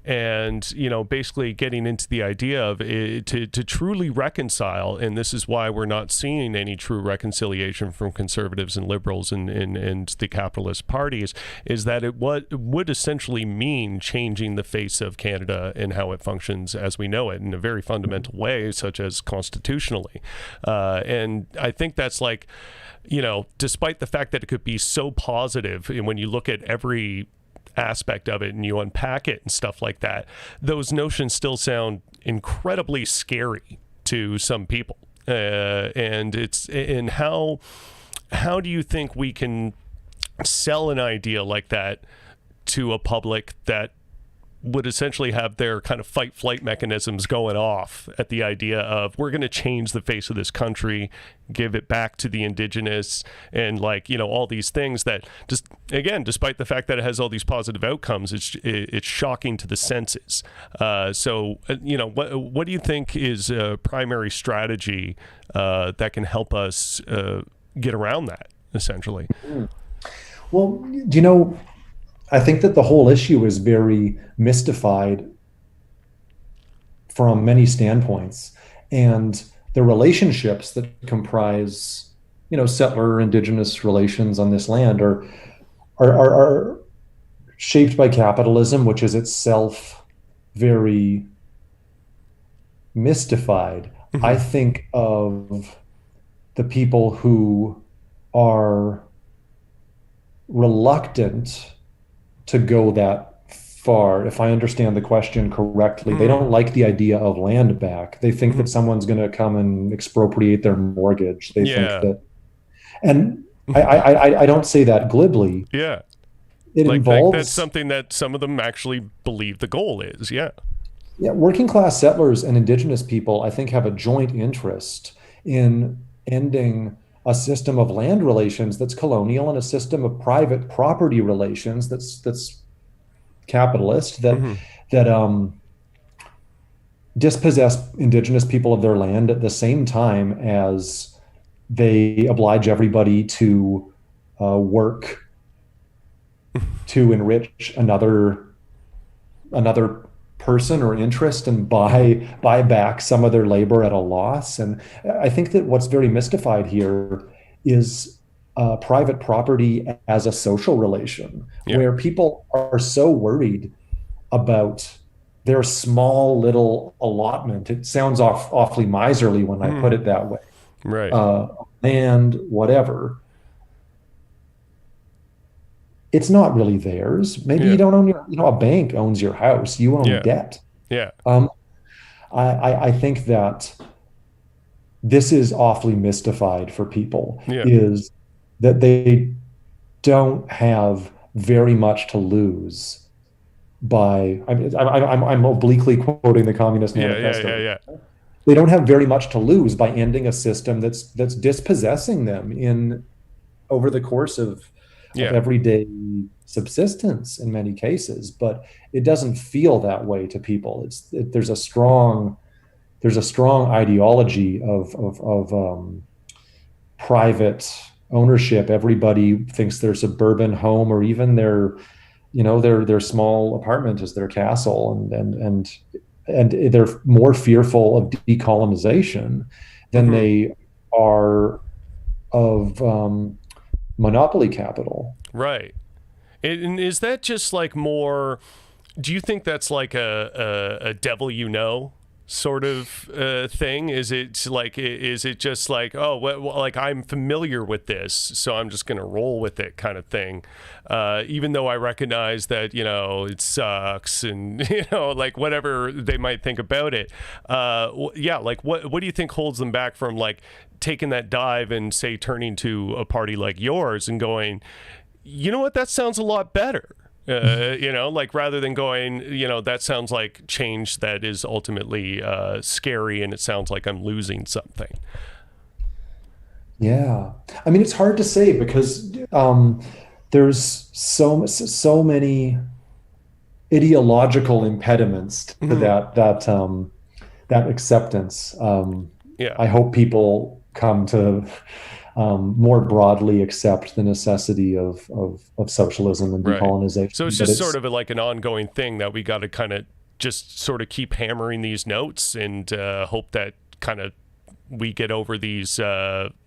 and basically getting into the idea of it, to truly reconcile. And this is why we're not seeing any true reconciliation from conservatives and liberals and the capitalist parties, is that it would essentially mean changing the face of Canada and how it functions as we know it in a very fundamental way, such as constitutionally. And I think that's like, despite the fact that it could be so positive, and when you look at every aspect of it and you unpack it and stuff like that, those notions still sound incredibly scary to some people. And how do you think we can sell an idea like that to a public that would essentially have their kind of fight flight mechanisms going off at the idea of, we're going to change the face of this country, give it back to the Indigenous, and all these things that just, again, despite the fact that it has all these positive outcomes, it's shocking to the senses. So what do you think is a primary strategy that can help us get around that, essentially? Well, I think that the whole issue is very mystified from many standpoints, and the relationships that comprise, settler Indigenous relations on this land are shaped by capitalism, which is itself very mystified. Mm-hmm. I think of the people who are reluctant to go that far. If I understand the question correctly, they don't like the idea of land back. They think that someone's going to come and expropriate their mortgage. They think that, and I don't say that glibly. Yeah. It involves, that's something that some of them actually believe the goal is. Yeah. Yeah. Working class settlers and Indigenous people, I think, have a joint interest in ending a system of land relations that's colonial and a system of private property relations that's capitalist, that dispossess Indigenous people of their land at the same time as they oblige everybody to work to enrich another person or interest and buy back some of their labor at a loss. And I think that what's very mystified here is private property as a social relation, where people are so worried about their small little allotment. It sounds awfully miserly when I put it that way. Right. Land, whatever. It's not really theirs. Maybe you don't own a bank owns your house. You own debt. Yeah. I think that this is awfully mystified for people, is that they don't have very much to lose by, I'm obliquely quoting the Communist Manifesto. They don't have very much to lose by ending a system that's dispossessing them over the course of everyday subsistence in many cases. But it doesn't feel that way to people. There's a strong ideology of private ownership. Everybody thinks their suburban home or even their small apartment is their castle, and they're more fearful of decolonization than they are of monopoly capital. Right. And is that just like more, do you think that's like a devil sort of thing? Is it just like, oh, well, like I'm familiar with this, so I'm just going to roll with it kind of thing, even though I recognize that, it sucks and, like whatever they might think about it. Yeah, like what do you think holds them back from like taking that dive and say turning to a party like yours and going, you know what, that sounds a lot better? Like rather than going, that sounds like change that is ultimately scary and it sounds like I'm losing something. Yeah. I mean, it's hard to say because there's so many ideological impediments to Mm-hmm. that acceptance. Yeah. I hope people come to more broadly accept the necessity of socialism and Right. decolonization. So it's But just sort of like an ongoing thing that we got to kind of just sort of keep hammering these notes and hope that kind of we get over these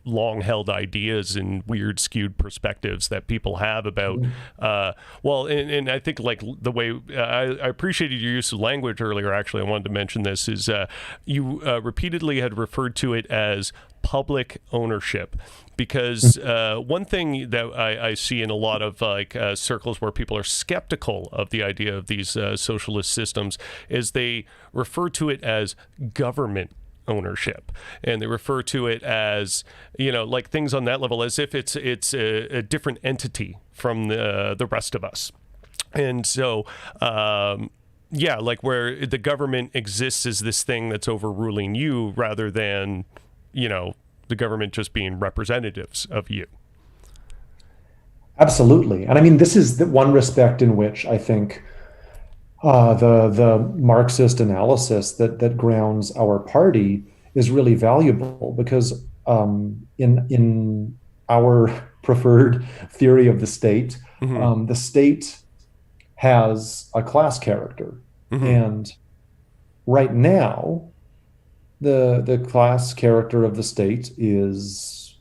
long-held ideas and weird skewed perspectives that people have about and I think like the way I appreciated your use of language earlier. Actually, I wanted to mention this is you repeatedly had referred to it as public ownership, because one thing that I see in a lot of like circles where people are skeptical of the idea of these socialist systems is they refer to it as government ownership, and they refer to it as, like things on that level as if it's a different entity from the rest of us. And so yeah, like where the government exists as this thing that's overruling you rather than the government just being representatives of you. absolutely. And I mean, this is the one respect in which I think the Marxist analysis that grounds our party is really valuable, because in our preferred theory of the state, Mm-hmm. the state has a class character, Mm-hmm. and right now the class character of the state is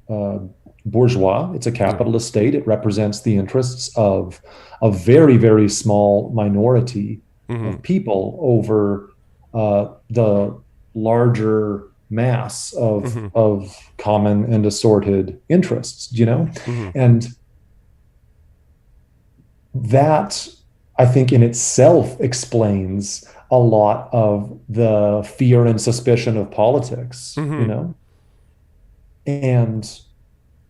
uh, bourgeois. It's a Yeah. capitalist state. It represents the interests of a very, very small minority Mm-hmm. of people over the larger mass Mm-hmm. of common and assorted interests, Mm-hmm. And that, I think, in itself explains a lot of the fear and suspicion of politics, Mm-hmm. And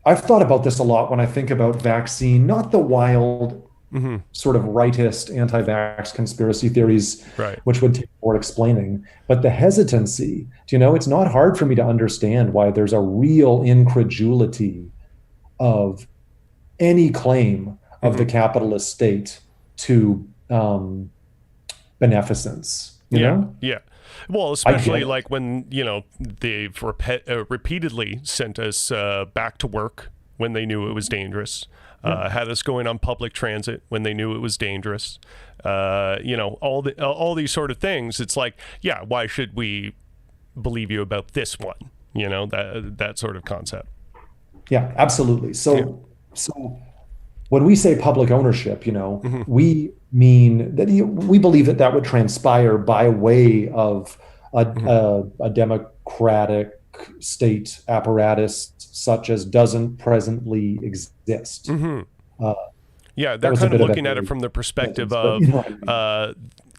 I've thought about this a lot when I think about vaccine, not the wild Mm-hmm. sort of rightist anti-vax conspiracy theories, Right. which would take more explaining, but the hesitancy. It's not hard for me to understand why there's a real incredulity of any claim of the Mm-hmm. capitalist state to beneficence. Yeah. Yeah. Well, I get especially it. like when, they've repeatedly sent us back to work when they knew it was dangerous, Yeah. had us going on public transit when they knew it was dangerous, all these sort of things. It's like, yeah, why should we believe you about this one? That sort of concept. Yeah, absolutely. Yeah. So when we say public ownership, Mm-hmm. we mean that we believe that would transpire by way of Mm-hmm. a democratic state apparatus such as doesn't presently exist. Mm-hmm. Uh, Yeah, that they're was a kind of bit of looking at it a from the perspective sentence, but of, what I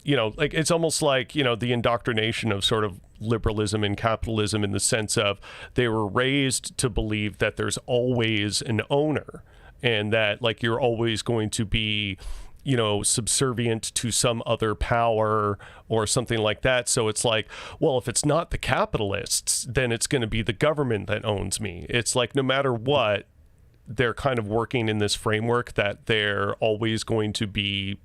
mean. like it's almost like, the indoctrination of sort of liberalism and capitalism, in the sense of they were raised to believe that there's always an owner, and that like you're always going to be, subservient to some other power or something like that. So it's like, well, if it's not the capitalists, then it's going to be the government that owns me. It's like no matter what, they're kind of working in this framework that they're always going to be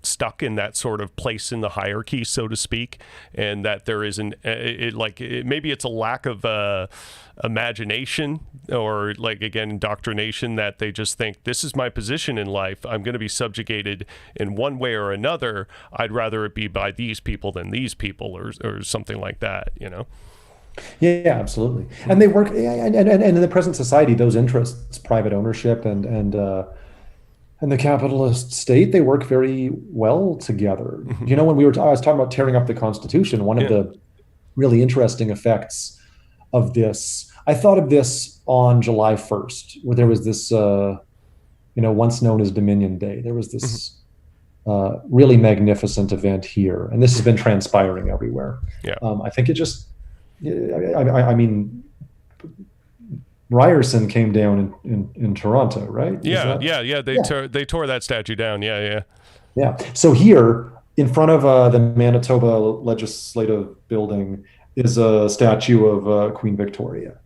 stuck in that sort of place in the hierarchy, so to speak, and that there isn't maybe it's a lack of imagination, or like again indoctrination, that they just think this is my position in life, I'm going to be subjugated in one way or another, I'd rather it be by these people than these people, or something like that. Yeah, absolutely. And they work, and in the present society, those interests, private ownership and the capitalist state, they work very well together. Mhm. You know, when I was talking about tearing up the Constitution, one of the really interesting effects of this, I thought of this on July 1st, where there was this, once known as Dominion Day. There was Mhm. this really magnificent event here, and this has been transpiring everywhere. Yeah. I think it just, I mean, Ryerson came down in Toronto, right? Yeah. They tore that statue down. Yeah. So here, in front of the Manitoba Legislative Building, is a statue of Queen Victoria.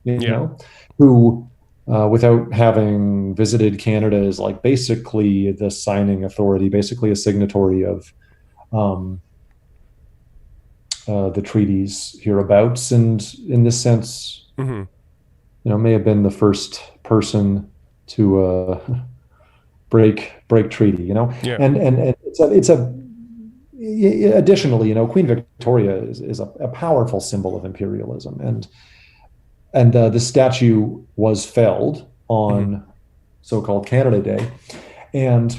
Who, without having visited Canada, is like basically the signing authority, basically a signatory of the treaties hereabouts, and in this sense, Mm-hmm. May have been the first person to break treaty. Yeah. And it's a additionally, Queen Victoria is a powerful symbol of imperialism, and the statue was felled on so-called Canada Day, and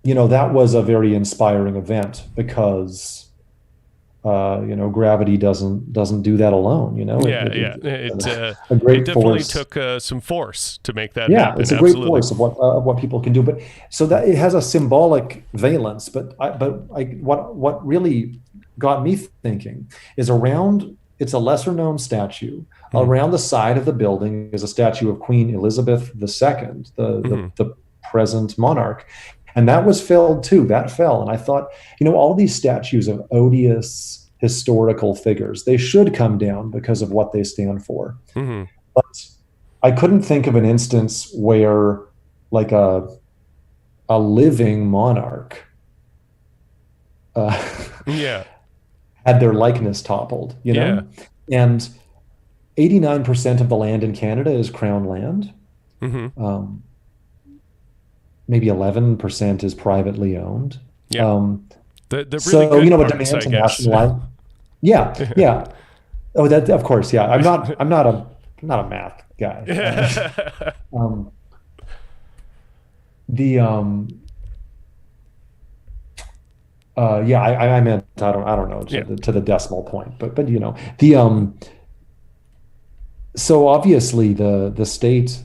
that was a very inspiring event because gravity doesn't do that alone. It's a great it definitely force. took some force to make that happen. It's a great force of what people can do. But so that it has a symbolic valence. But what really got me thinking is it's a lesser known statue. Around the side of the building is a statue of Queen Elizabeth II, the present monarch. And that was felled too. That fell. And I thought, all these statues of odious historical figures, they should come down because of what they stand for. Mm-hmm. But I couldn't think of an instance where like a living monarch had their likeness toppled, And 89% of the land in Canada is Crown land. Mm-hmm. Maybe 11% is privately owned. The really so good a parts, demand to I guess. nationalize. Yeah. Oh, that of course. Yeah, I'm not a math guy. I meant I don't know to the decimal point, but so obviously the state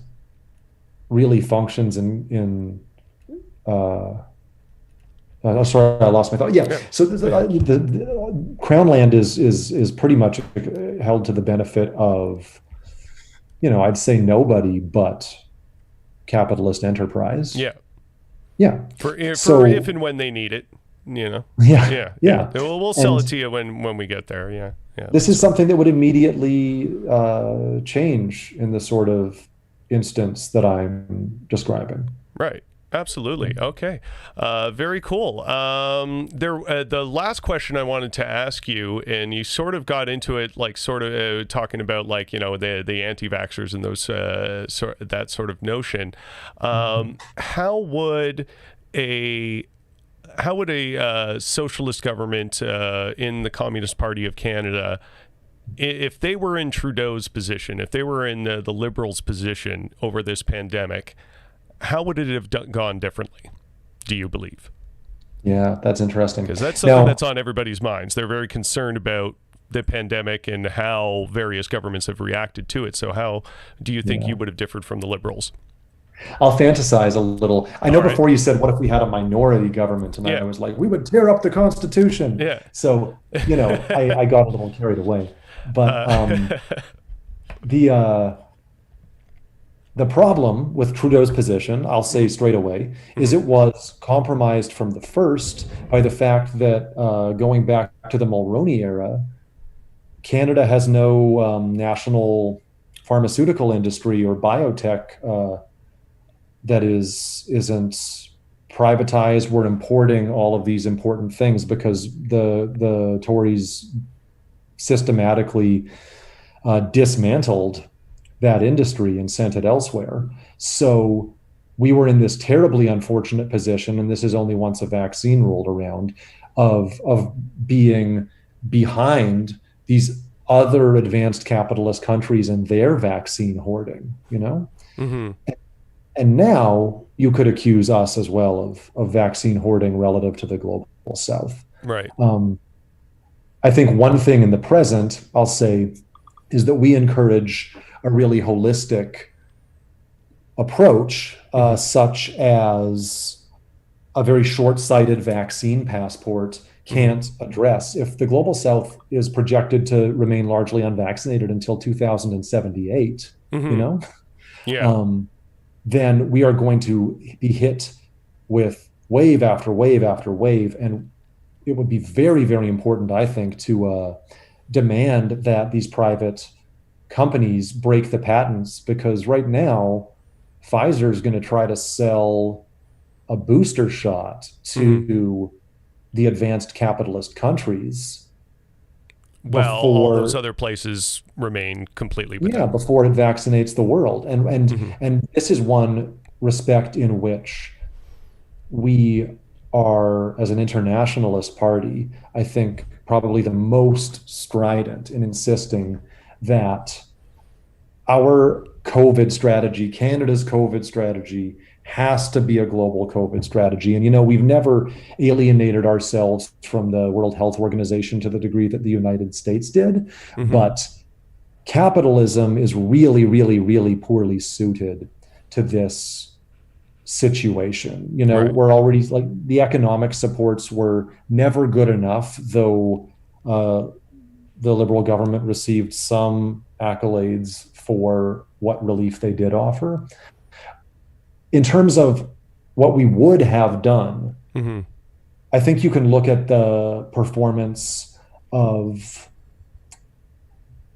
really functions in sorry, I lost my thought. So the Crown land is pretty much held to the benefit of, I'd say nobody but capitalist enterprise. For if and when they need it, We'll sell it to you when we get there. This is something that would immediately change in the sort of instance that I'm describing. Right. Absolutely. Okay. Very cool. The last question I wanted to ask you, and you sort of got into it, like sort of talking about like, the anti-vaxxers and those, that sort of notion. How would a socialist government in the Communist Party of Canada, if they were in Trudeau's position, if they were in the Liberals' position over this pandemic, how would it have gone differently, do you believe? Yeah, that's interesting. Because that's something that's on everybody's minds. They're very concerned about the pandemic and how various governments have reacted to it. So how do you think you would have differed from the Liberals? I'll fantasize a little. I know before you said, what if we had a minority government? And I was like, we would tear up the Constitution. Yeah. So, I got a little carried away. But the problem with Trudeau's position, I'll say straight away, is it was compromised from the first by the fact that going back to the Mulroney era, Canada has no national pharmaceutical industry or biotech that isn't privatized. We're importing all of these important things because the Tories systematically dismantled that industry and sent it elsewhere. So we were in this terribly unfortunate position, and this is only once a vaccine rolled around, of being behind these other advanced capitalist countries and their vaccine hoarding, Mm-hmm. And now you could accuse us as well of vaccine hoarding relative to the global south. Right. Um, I think one thing in the present, I'll say, is that we encourage a really holistic approach, Hmm. such as a very short-sighted vaccine passport Hmm. can't address. If the global south is projected to remain largely unvaccinated until 2078, you Hmm. know, Yeah. um, then we are going to be hit with wave after wave after wave. And it would be very, very important, I think, to demand that these private companies break the patents, because right now, Pfizer is going to try to sell a booster shot Hmm. to the advanced capitalist countries Well, all those before, other places remain completely yeah, without. before it vaccinates the world. Hmm. And this is one respect in which we are, as an internationalist party, I think probably the most strident in insisting that our COVID strategy, Canada's COVID strategy, has to be a global COVID strategy. And, we've never alienated ourselves from the World Health Organization to the degree that the United States did. Hmm. But capitalism is really, really, really poorly suited to this situation. Right. We're already, like, the economic supports were never good enough, though the Liberal government received some accolades for what relief they did offer. In terms of what we would have done, Hmm. I think you can look at the performance of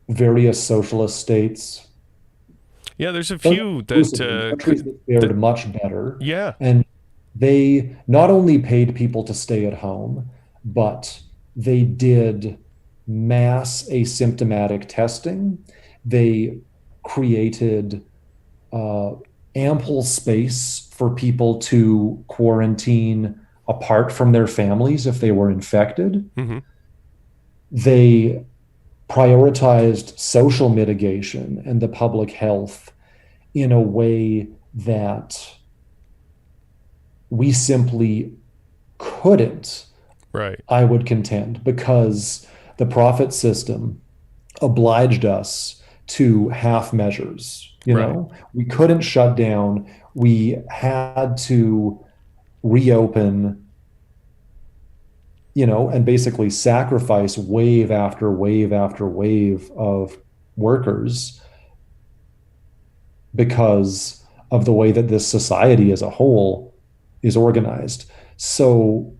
various socialist states, Yeah, there's a but not few that exclusively, countries that fared that much better. yeah. And they not only paid people to stay at home, but they did mass asymptomatic testing. They created uh, ample space for people to quarantine apart from their families if they were infected. Hmm. They prioritized social mitigation and the public health in a way that we simply couldn't, Right. I would contend, because the profit system obliged us to half measures. Right. We couldn't shut down. We had to reopen, and basically sacrifice wave after wave after wave of workers because of the way that this society as a whole is organized. So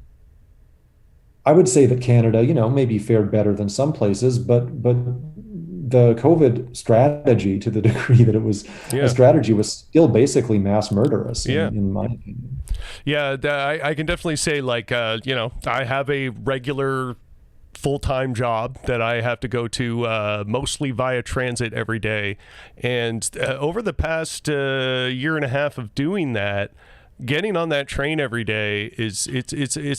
I would say that Canada, maybe fared better than some places, but the COVID strategy, to the degree that it was a Yeah. strategy, was still basically mass murderous, Yeah. in my opinion. Yeah. I can definitely say, like, I have a regular full time job that I have to go to mostly via transit every day. And over the past year and a half of doing that, getting on that train every day it's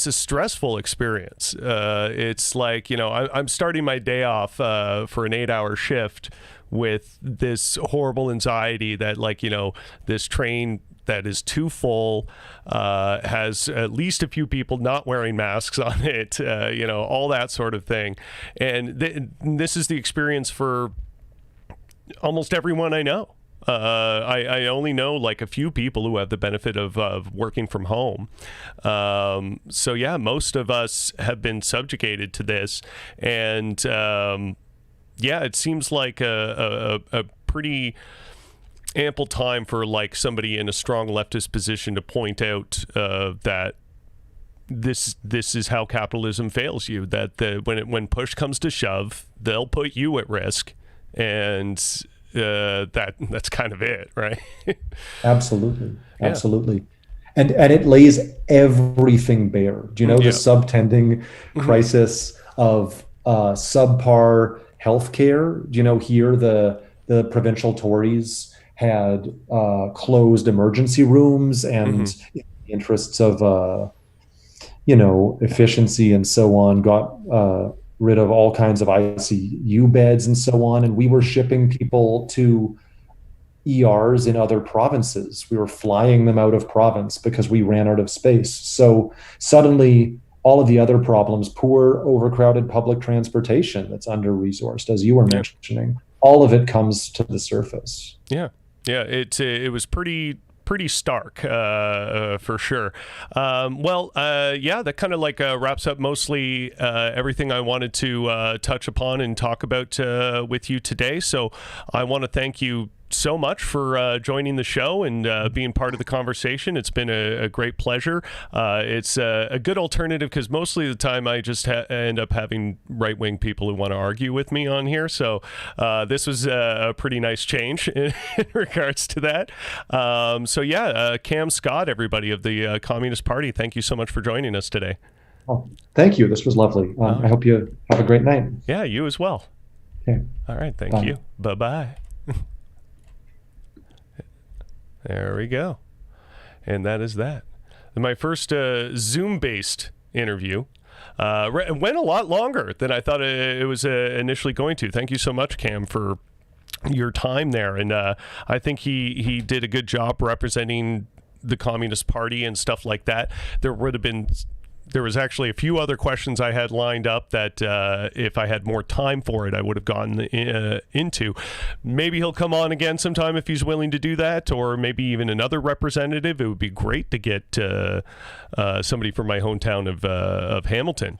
a stressful experience. It's like, I'm starting my day off for an 8-hour shift with this horrible anxiety that, like, this train that is too full, has at least a few people not wearing masks on it, all that sort of thing. And this is the experience for almost everyone I know. I only know like a few people who have the benefit of working from home. So yeah, most of us have been subjugated to this, and yeah, it seems like a pretty ample time for like somebody in a strong leftist position to point out that this is how capitalism fails you. That when push comes to shove, they'll put you at risk, and that's kind of it, right? Absolutely. Yeah. Absolutely. And it lays everything bare. Do you know the Yeah. subtending Hmm. crisis of subpar healthcare? Do you know, here the provincial Tories had closed emergency rooms, Hmm. and in the interests of efficiency and so on, got rid of all kinds of ICU beds and so on. And we were shipping people to ERs in other provinces. We were flying them out of province because we ran out of space. So suddenly, all of the other problems, poor, overcrowded public transportation that's under resourced, as you were mentioning, all of it comes to the surface. Yeah. Yeah. It was pretty stark, for sure. Yeah, that kind of like wraps up mostly everything I wanted to touch upon and talk about with you today. So I want to thank you so much for joining the show and being part of the conversation. It's been a great pleasure. It's a good alternative because mostly the time I just end up having right-wing people who want to argue with me on here. So this was a pretty nice change in regards to that. Cam Scott, everybody of the Communist Party, thank you so much for joining us today. Oh, thank you. This was lovely. I hope you have a great night. Yeah, you as well. Okay. All right. Thank you. Bye-bye. There we go. And that is that. My first Zoom-based interview went a lot longer than I thought it was initially going to. Thank you so much, Cam, for your time there. And I think he did a good job representing the Communist Party and stuff like that. There was actually a few other questions I had lined up that if I had more time for it, I would have gone into. Maybe he'll come on again sometime if he's willing to do that, or maybe even another representative. It would be great to get somebody from my hometown of Hamilton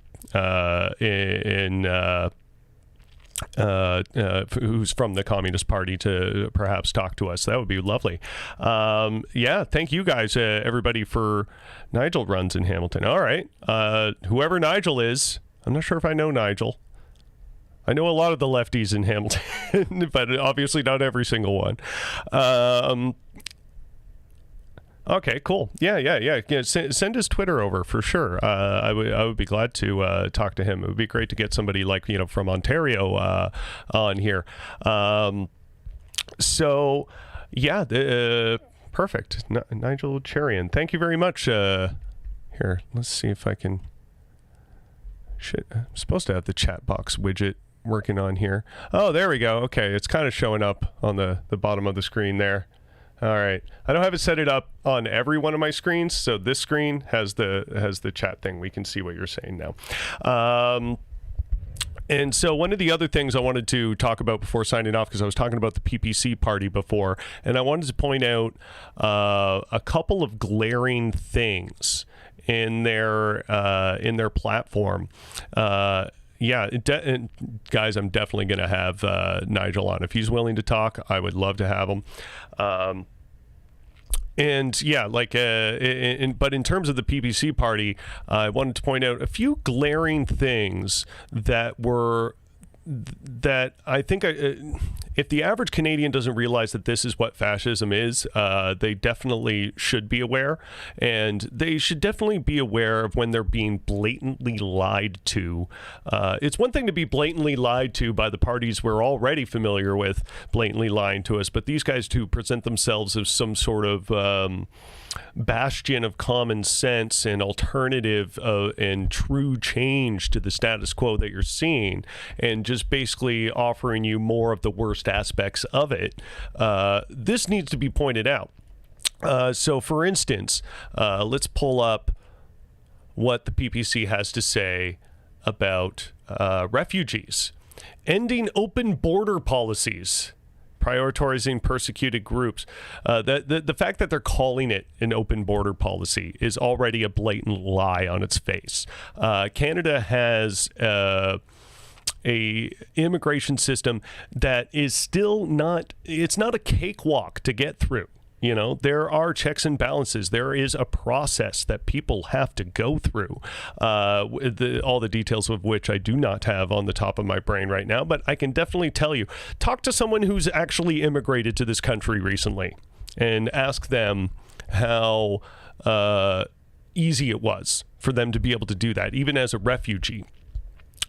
who's from the Communist Party to perhaps talk to us. That would be lovely. Thank you guys, everybody, for Nigel runs in Hamilton. All right. Whoever Nigel is, I'm not sure if I know Nigel. I know a lot of the lefties in Hamilton, but obviously not every single one. Okay, cool. Yeah. Send his Twitter over for sure. I would be glad to talk to him. It would be great to get somebody like from Ontario on here. Perfect. Nigel Cherian. Thank you very much. Here, let's see if I can. Shit, I'm supposed to have the chat box widget working on here. Oh, there we go. Okay, it's kind of showing up on the bottom of the screen there. All right. I don't have it set it up on every one of my screens, so this screen has the chat thing. We can see what you're saying now. And so one of the other things I wanted to talk about before signing off, because I was talking about the PPC party before, and I wanted to point out a couple of glaring things in their platform. Guys, I'm definitely going to have Nigel on. If he's willing to talk, I would love to have him. But in terms of the PPC party, I wanted to point out a few glaring things that I think if the average Canadian doesn't realize that this is what fascism is, they definitely should be aware, and they should definitely be aware of when they're being blatantly lied to. It's one thing to be blatantly lied to by the parties we're already familiar with blatantly lying to us, but these guys to present themselves as some sort of bastion of common sense and alternative and true change to the status quo that you're seeing, and just basically offering you more of the worst aspects of it. This needs to be pointed out. So for instance, let's pull up what the PPC has to say about refugees. Ending open border policies, prioritizing persecuted groups. The fact that they're calling it an open border policy is already a blatant lie on its face. Canada has a immigration system that is still not a cakewalk to get through. There are checks and balances. There is a process that people have to go through, all the details of which I do not have on the top of my brain right now, but I can definitely tell you. Talk to someone who's actually immigrated to this country recently and ask them how easy it was for them to be able to do that, even as a refugee.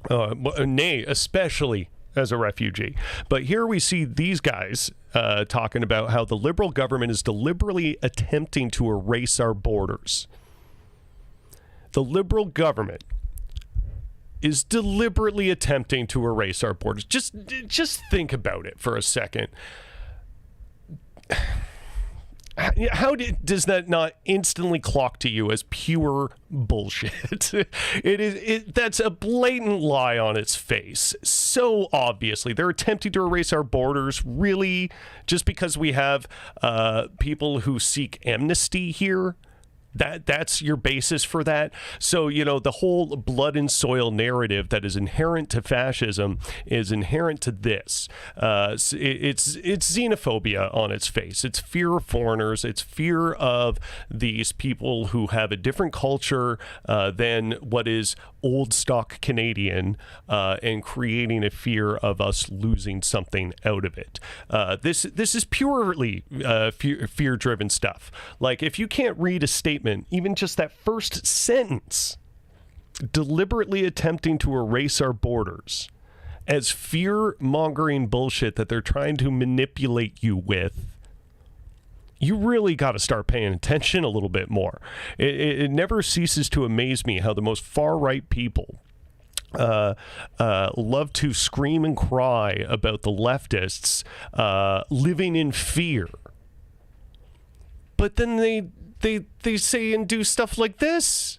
Especially as a refugee. But here we see these guys talking about how the Liberal government is deliberately attempting to erase our borders. The Liberal government is deliberately attempting to erase our borders. Just think about it for a second. does that not instantly clock to you as pure bullshit? That's a blatant lie on its face. So obviously, they're attempting to erase our borders, really, just because we have people who seek amnesty here. That's your basis for that. So, the whole blood and soil narrative that is inherent to fascism is inherent to this. It's xenophobia on its face. It's fear of foreigners. It's fear of these people who have a different culture than what is old stock Canadian, and creating a fear of us losing something out of it. This is purely fear-driven stuff. Like, if you can't read a statement, even just that first sentence, deliberately attempting to erase our borders as fear-mongering bullshit that they're trying to manipulate you with, you really got to start paying attention a little bit more. It never ceases to amaze me how the most far-right people love to scream and cry about the leftists living in fear. But then they say and do stuff like this.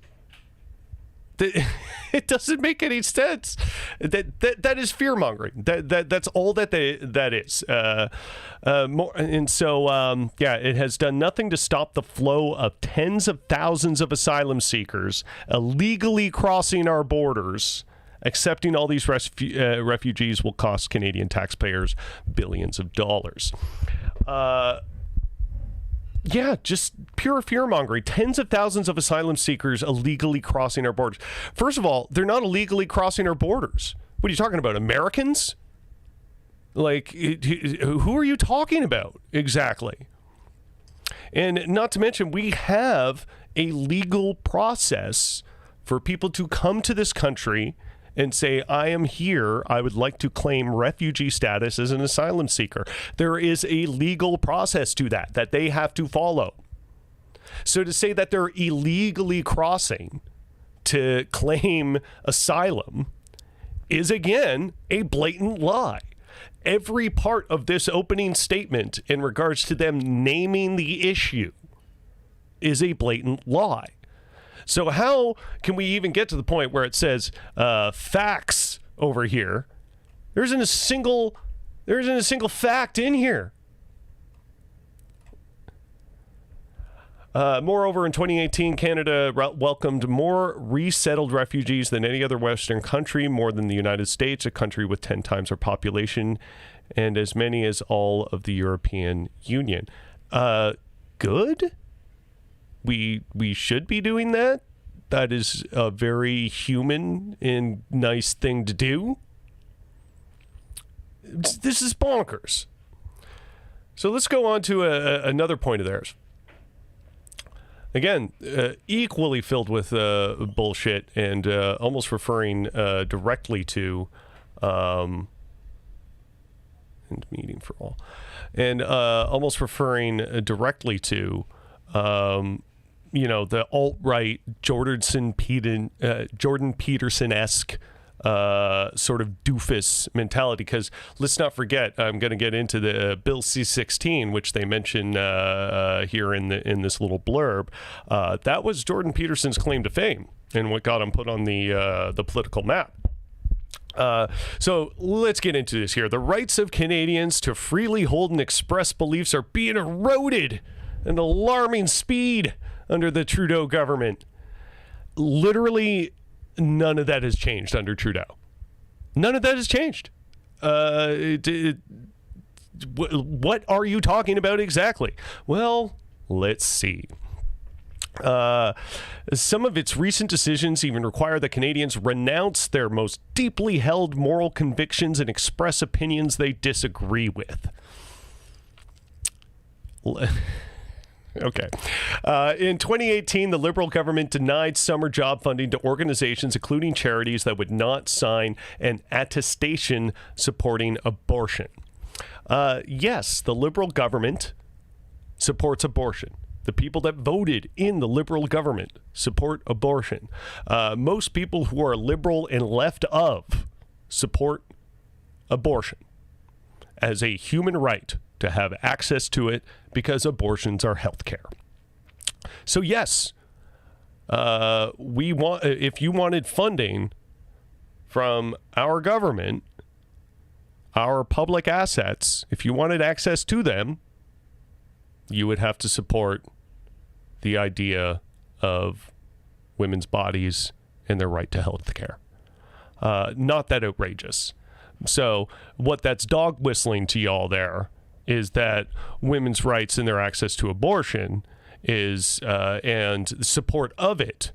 It doesn't make any sense. That is fear mongering. That's all that is. It has done nothing to stop the flow of tens of thousands of asylum seekers illegally crossing our borders. Accepting all these refugees will cost Canadian taxpayers billions of dollars. Just pure fear-mongering. Tens of thousands of asylum seekers illegally crossing our borders. First of all, they're not illegally crossing our borders. What are you talking about, Americans? Like, who are you talking about exactly? And not to mention, we have a legal process for people to come to this country and say, I am here, I would like to claim refugee status as an asylum seeker. There is a legal process to that they have to follow. So to say that they're illegally crossing to claim asylum is, again, a blatant lie. Every part of this opening statement in regards to them naming the issue is a blatant lie. So how can we even get to the point where it says facts over here? There isn't a single fact in here. Moreover, in 2018, Canada welcomed more resettled refugees than any other Western country, more than the United States, a country with 10 times our population, and as many as all of the European Union. Good? We should be doing that. That is a very human and nice thing to do. This is bonkers. So let's go on to another point of theirs. Again, equally filled with bullshit and almost referring directly to meeting for all, and almost referring directly to the alt-right Jordan Peterson-esque sort of doofus mentality. Because let's not forget, I'm going to get into the Bill C-16, which they mention here in this little blurb. That was Jordan Peterson's claim to fame and what got him put on the political map. So let's get into this here. The rights of Canadians to freely hold and express beliefs are being eroded at an alarming speed under the Trudeau government. Literally, none of that has changed under Trudeau. None of that has changed. What are you talking about exactly? Well, let's see. Some of its recent decisions even require that Canadians renounce their most deeply held moral convictions and express opinions they disagree with. Okay. In 2018, the Liberal government denied summer job funding to organizations, including charities, that would not sign an attestation supporting abortion. Yes, the Liberal government supports abortion. The people that voted in the Liberal government support abortion. Most people who are liberal and left of support abortion as a human right to have access to it because abortions are health care. So yes, if you wanted funding from our government, our public assets, if you wanted access to them, you would have to support the idea of women's bodies and their right to health care. Not that outrageous. So what that's dog whistling to y'all there is that women's rights and their access to abortion is and support of it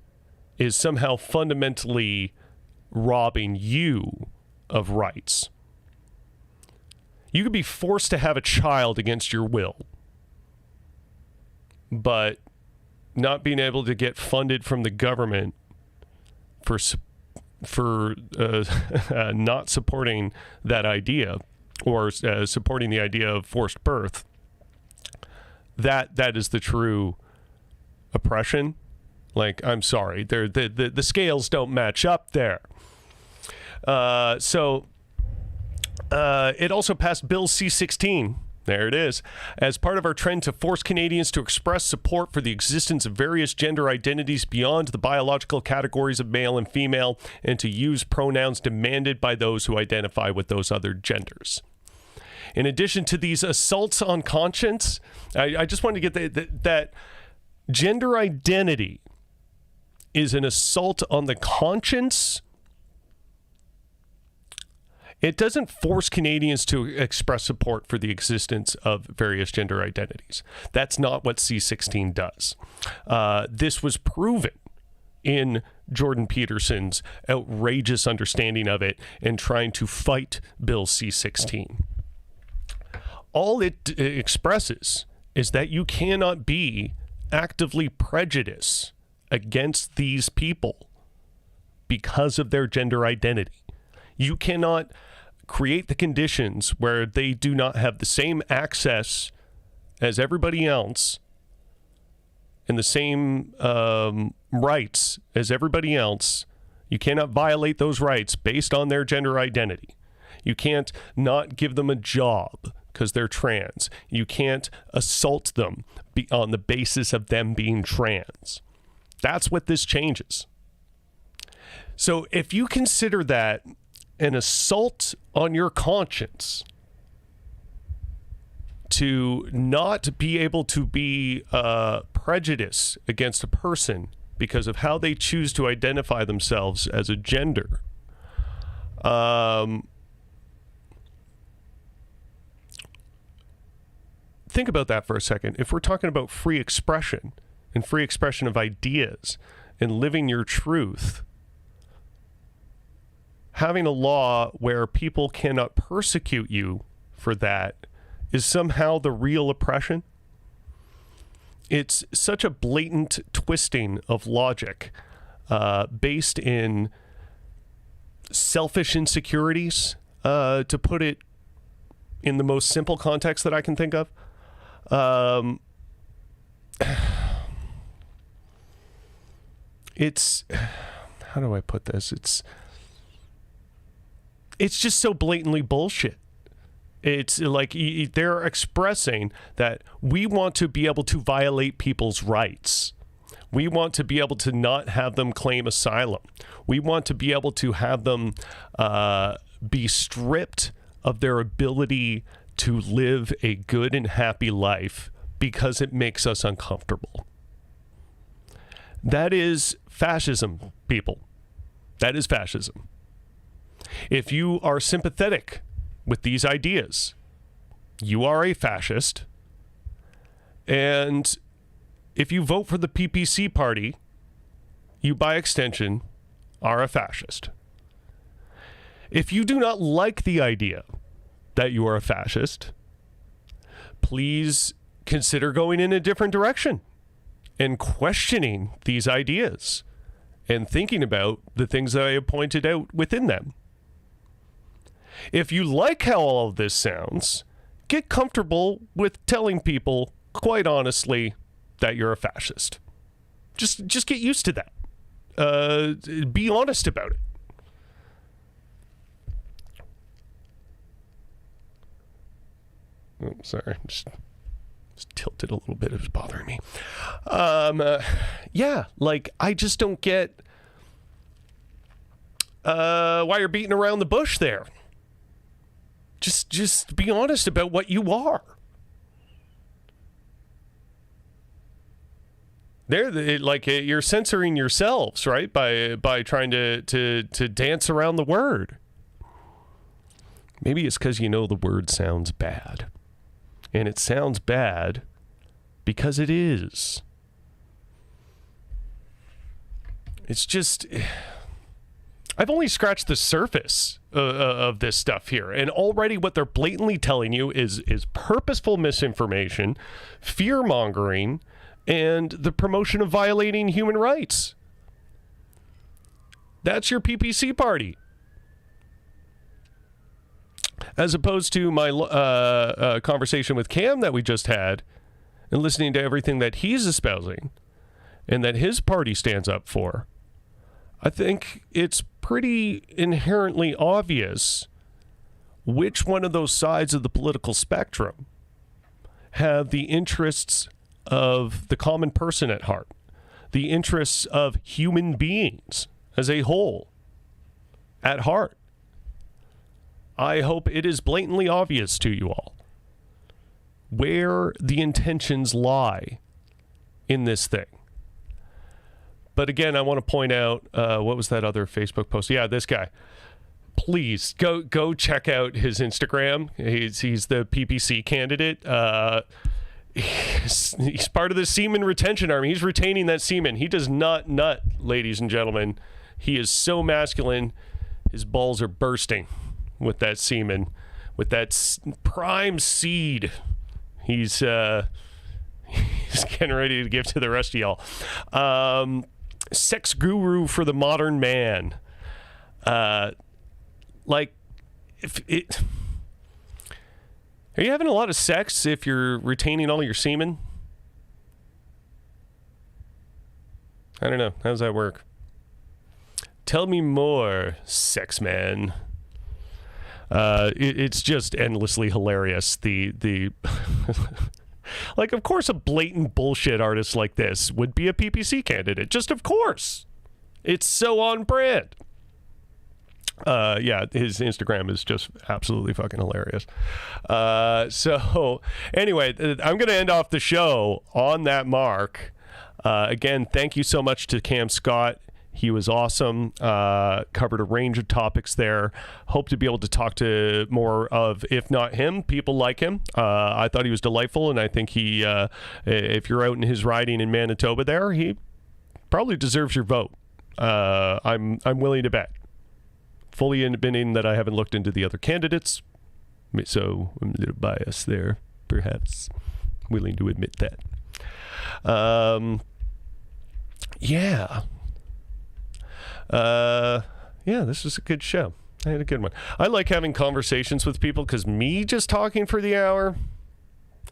is somehow fundamentally robbing you of rights. You could be forced to have a child against your will, but not being able to get funded from the government for not supporting that idea or supporting the idea of forced birth, that is the true oppression. Like, I'm sorry, the scales don't match up there. So it also passed Bill C-16. There it is. As part of our trend to force Canadians to express support for the existence of various gender identities beyond the biological categories of male and female, and to use pronouns demanded by those who identify with those other genders. In addition to these assaults on conscience, I just wanted to get that gender identity is an assault on the conscience. It doesn't force Canadians to express support for the existence of various gender identities. That's not what C-16 does. This was proven in Jordan Peterson's outrageous understanding of it and trying to fight Bill C-16. All it expresses is that you cannot be actively prejudiced against these people because of their gender identity. You cannot create the conditions where they do not have the same access as everybody else and the same rights as everybody else. You cannot violate those rights based on their gender identity. You can't not give them a job because they're trans. You can't assault them on the basis of them being trans. That's what this changes. So if you consider that an assault on your conscience to not be able to be prejudiced against a person because of how they choose to identify themselves as a gender, think about that for a second. If we're talking about free expression and free expression of ideas and living your truth, having a law where people cannot persecute you for that is somehow the real oppression. It's such a blatant twisting of logic based in selfish insecurities, to put it in the most simple context that I can think of. It's, how do I put this? It's just so blatantly bullshit. It's like they're expressing that we want to be able to violate people's rights. We want to be able to not have them claim asylum. We want to be able to have them be stripped of their ability to live a good and happy life because it makes us uncomfortable. That is fascism, people. That is fascism. If you are sympathetic with these ideas, you are a fascist. And if you vote for the PPC party, you by extension are a fascist. If you do not like the idea that you are a fascist, please consider going in a different direction and questioning these ideas and thinking about the things that I have pointed out within them. If you like how all of this sounds, get comfortable with telling people, quite honestly, that you're a fascist. Just get used to that. Be honest about it. Oh, sorry, just tilted a little bit. It was bothering me. Yeah, like, I just don't get why you're beating around the bush there. Just be honest about what you are. You're censoring yourselves, right? By trying to dance around the word. Maybe it's because you know the word sounds bad. And it sounds bad because it is. It's just... I've only scratched the surface of this stuff here. And already what they're blatantly telling you is purposeful misinformation, fear-mongering, and the promotion of violating human rights. That's your PPC party. As opposed to my conversation with Cam that we just had, and listening to everything that he's espousing and that his party stands up for, I think it's pretty inherently obvious which one of those sides of the political spectrum have the interests of the common person at heart, the interests of human beings as a whole at heart. I hope it is blatantly obvious to you all where the intentions lie in this thing. But again, I want to point out, what was that other Facebook post? Yeah, this guy. Please go check out his Instagram. He's the PPC candidate. He's part of the semen retention army. He's retaining that semen. He does not nut, ladies and gentlemen. He is so masculine. His balls are bursting with that semen, with that prime seed. He's getting ready to give to the rest of y'all. Sex guru for the modern man. Are you having a lot of sex if you're retaining all your semen? I don't know. How does that work? Tell me more, sex man. It's just endlessly hilarious. The like, of course, a blatant bullshit artist like this would be a PPC candidate. Just of course. It's so on brand. Yeah, his Instagram is just absolutely fucking hilarious. So anyway, I'm going to end off the show on that mark. Again, thank you so much to Cam Scott. He was awesome. Covered a range of topics there. Hope to be able to talk to more of, if not him, people like him. I thought he was delightful, and I think he, if you're out in his riding in Manitoba there, he probably deserves your vote. I'm willing to bet. Fully admitting that I haven't looked into the other candidates, so I'm a little biased there, perhaps. Willing to admit that. Yeah, this was a good show. I had a good one. I like having conversations with people because me just talking for the hour,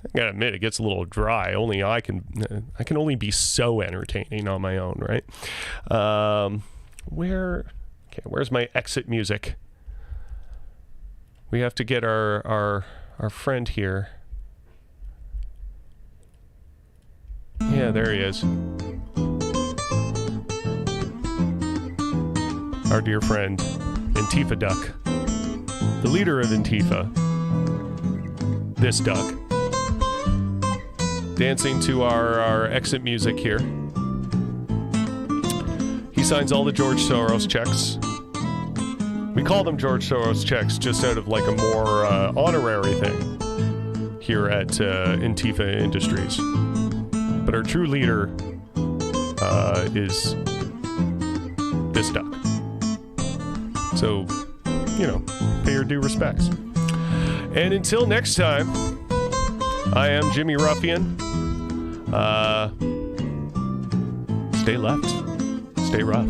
I gotta admit, it gets a little dry. Only I can only be so entertaining on my own, right? Where's my exit music? We have to get our friend here. Yeah, there he is. Our dear friend, Antifa Duck. The leader of Antifa. This duck. Dancing to our exit music here. He signs all the George Soros checks. We call them George Soros checks just out of like a more honorary thing here at Antifa Industries. But our true leader is this duck. So, pay your due respects. And until next time, I am Jimmy Ruffian. Stay left. Stay rough.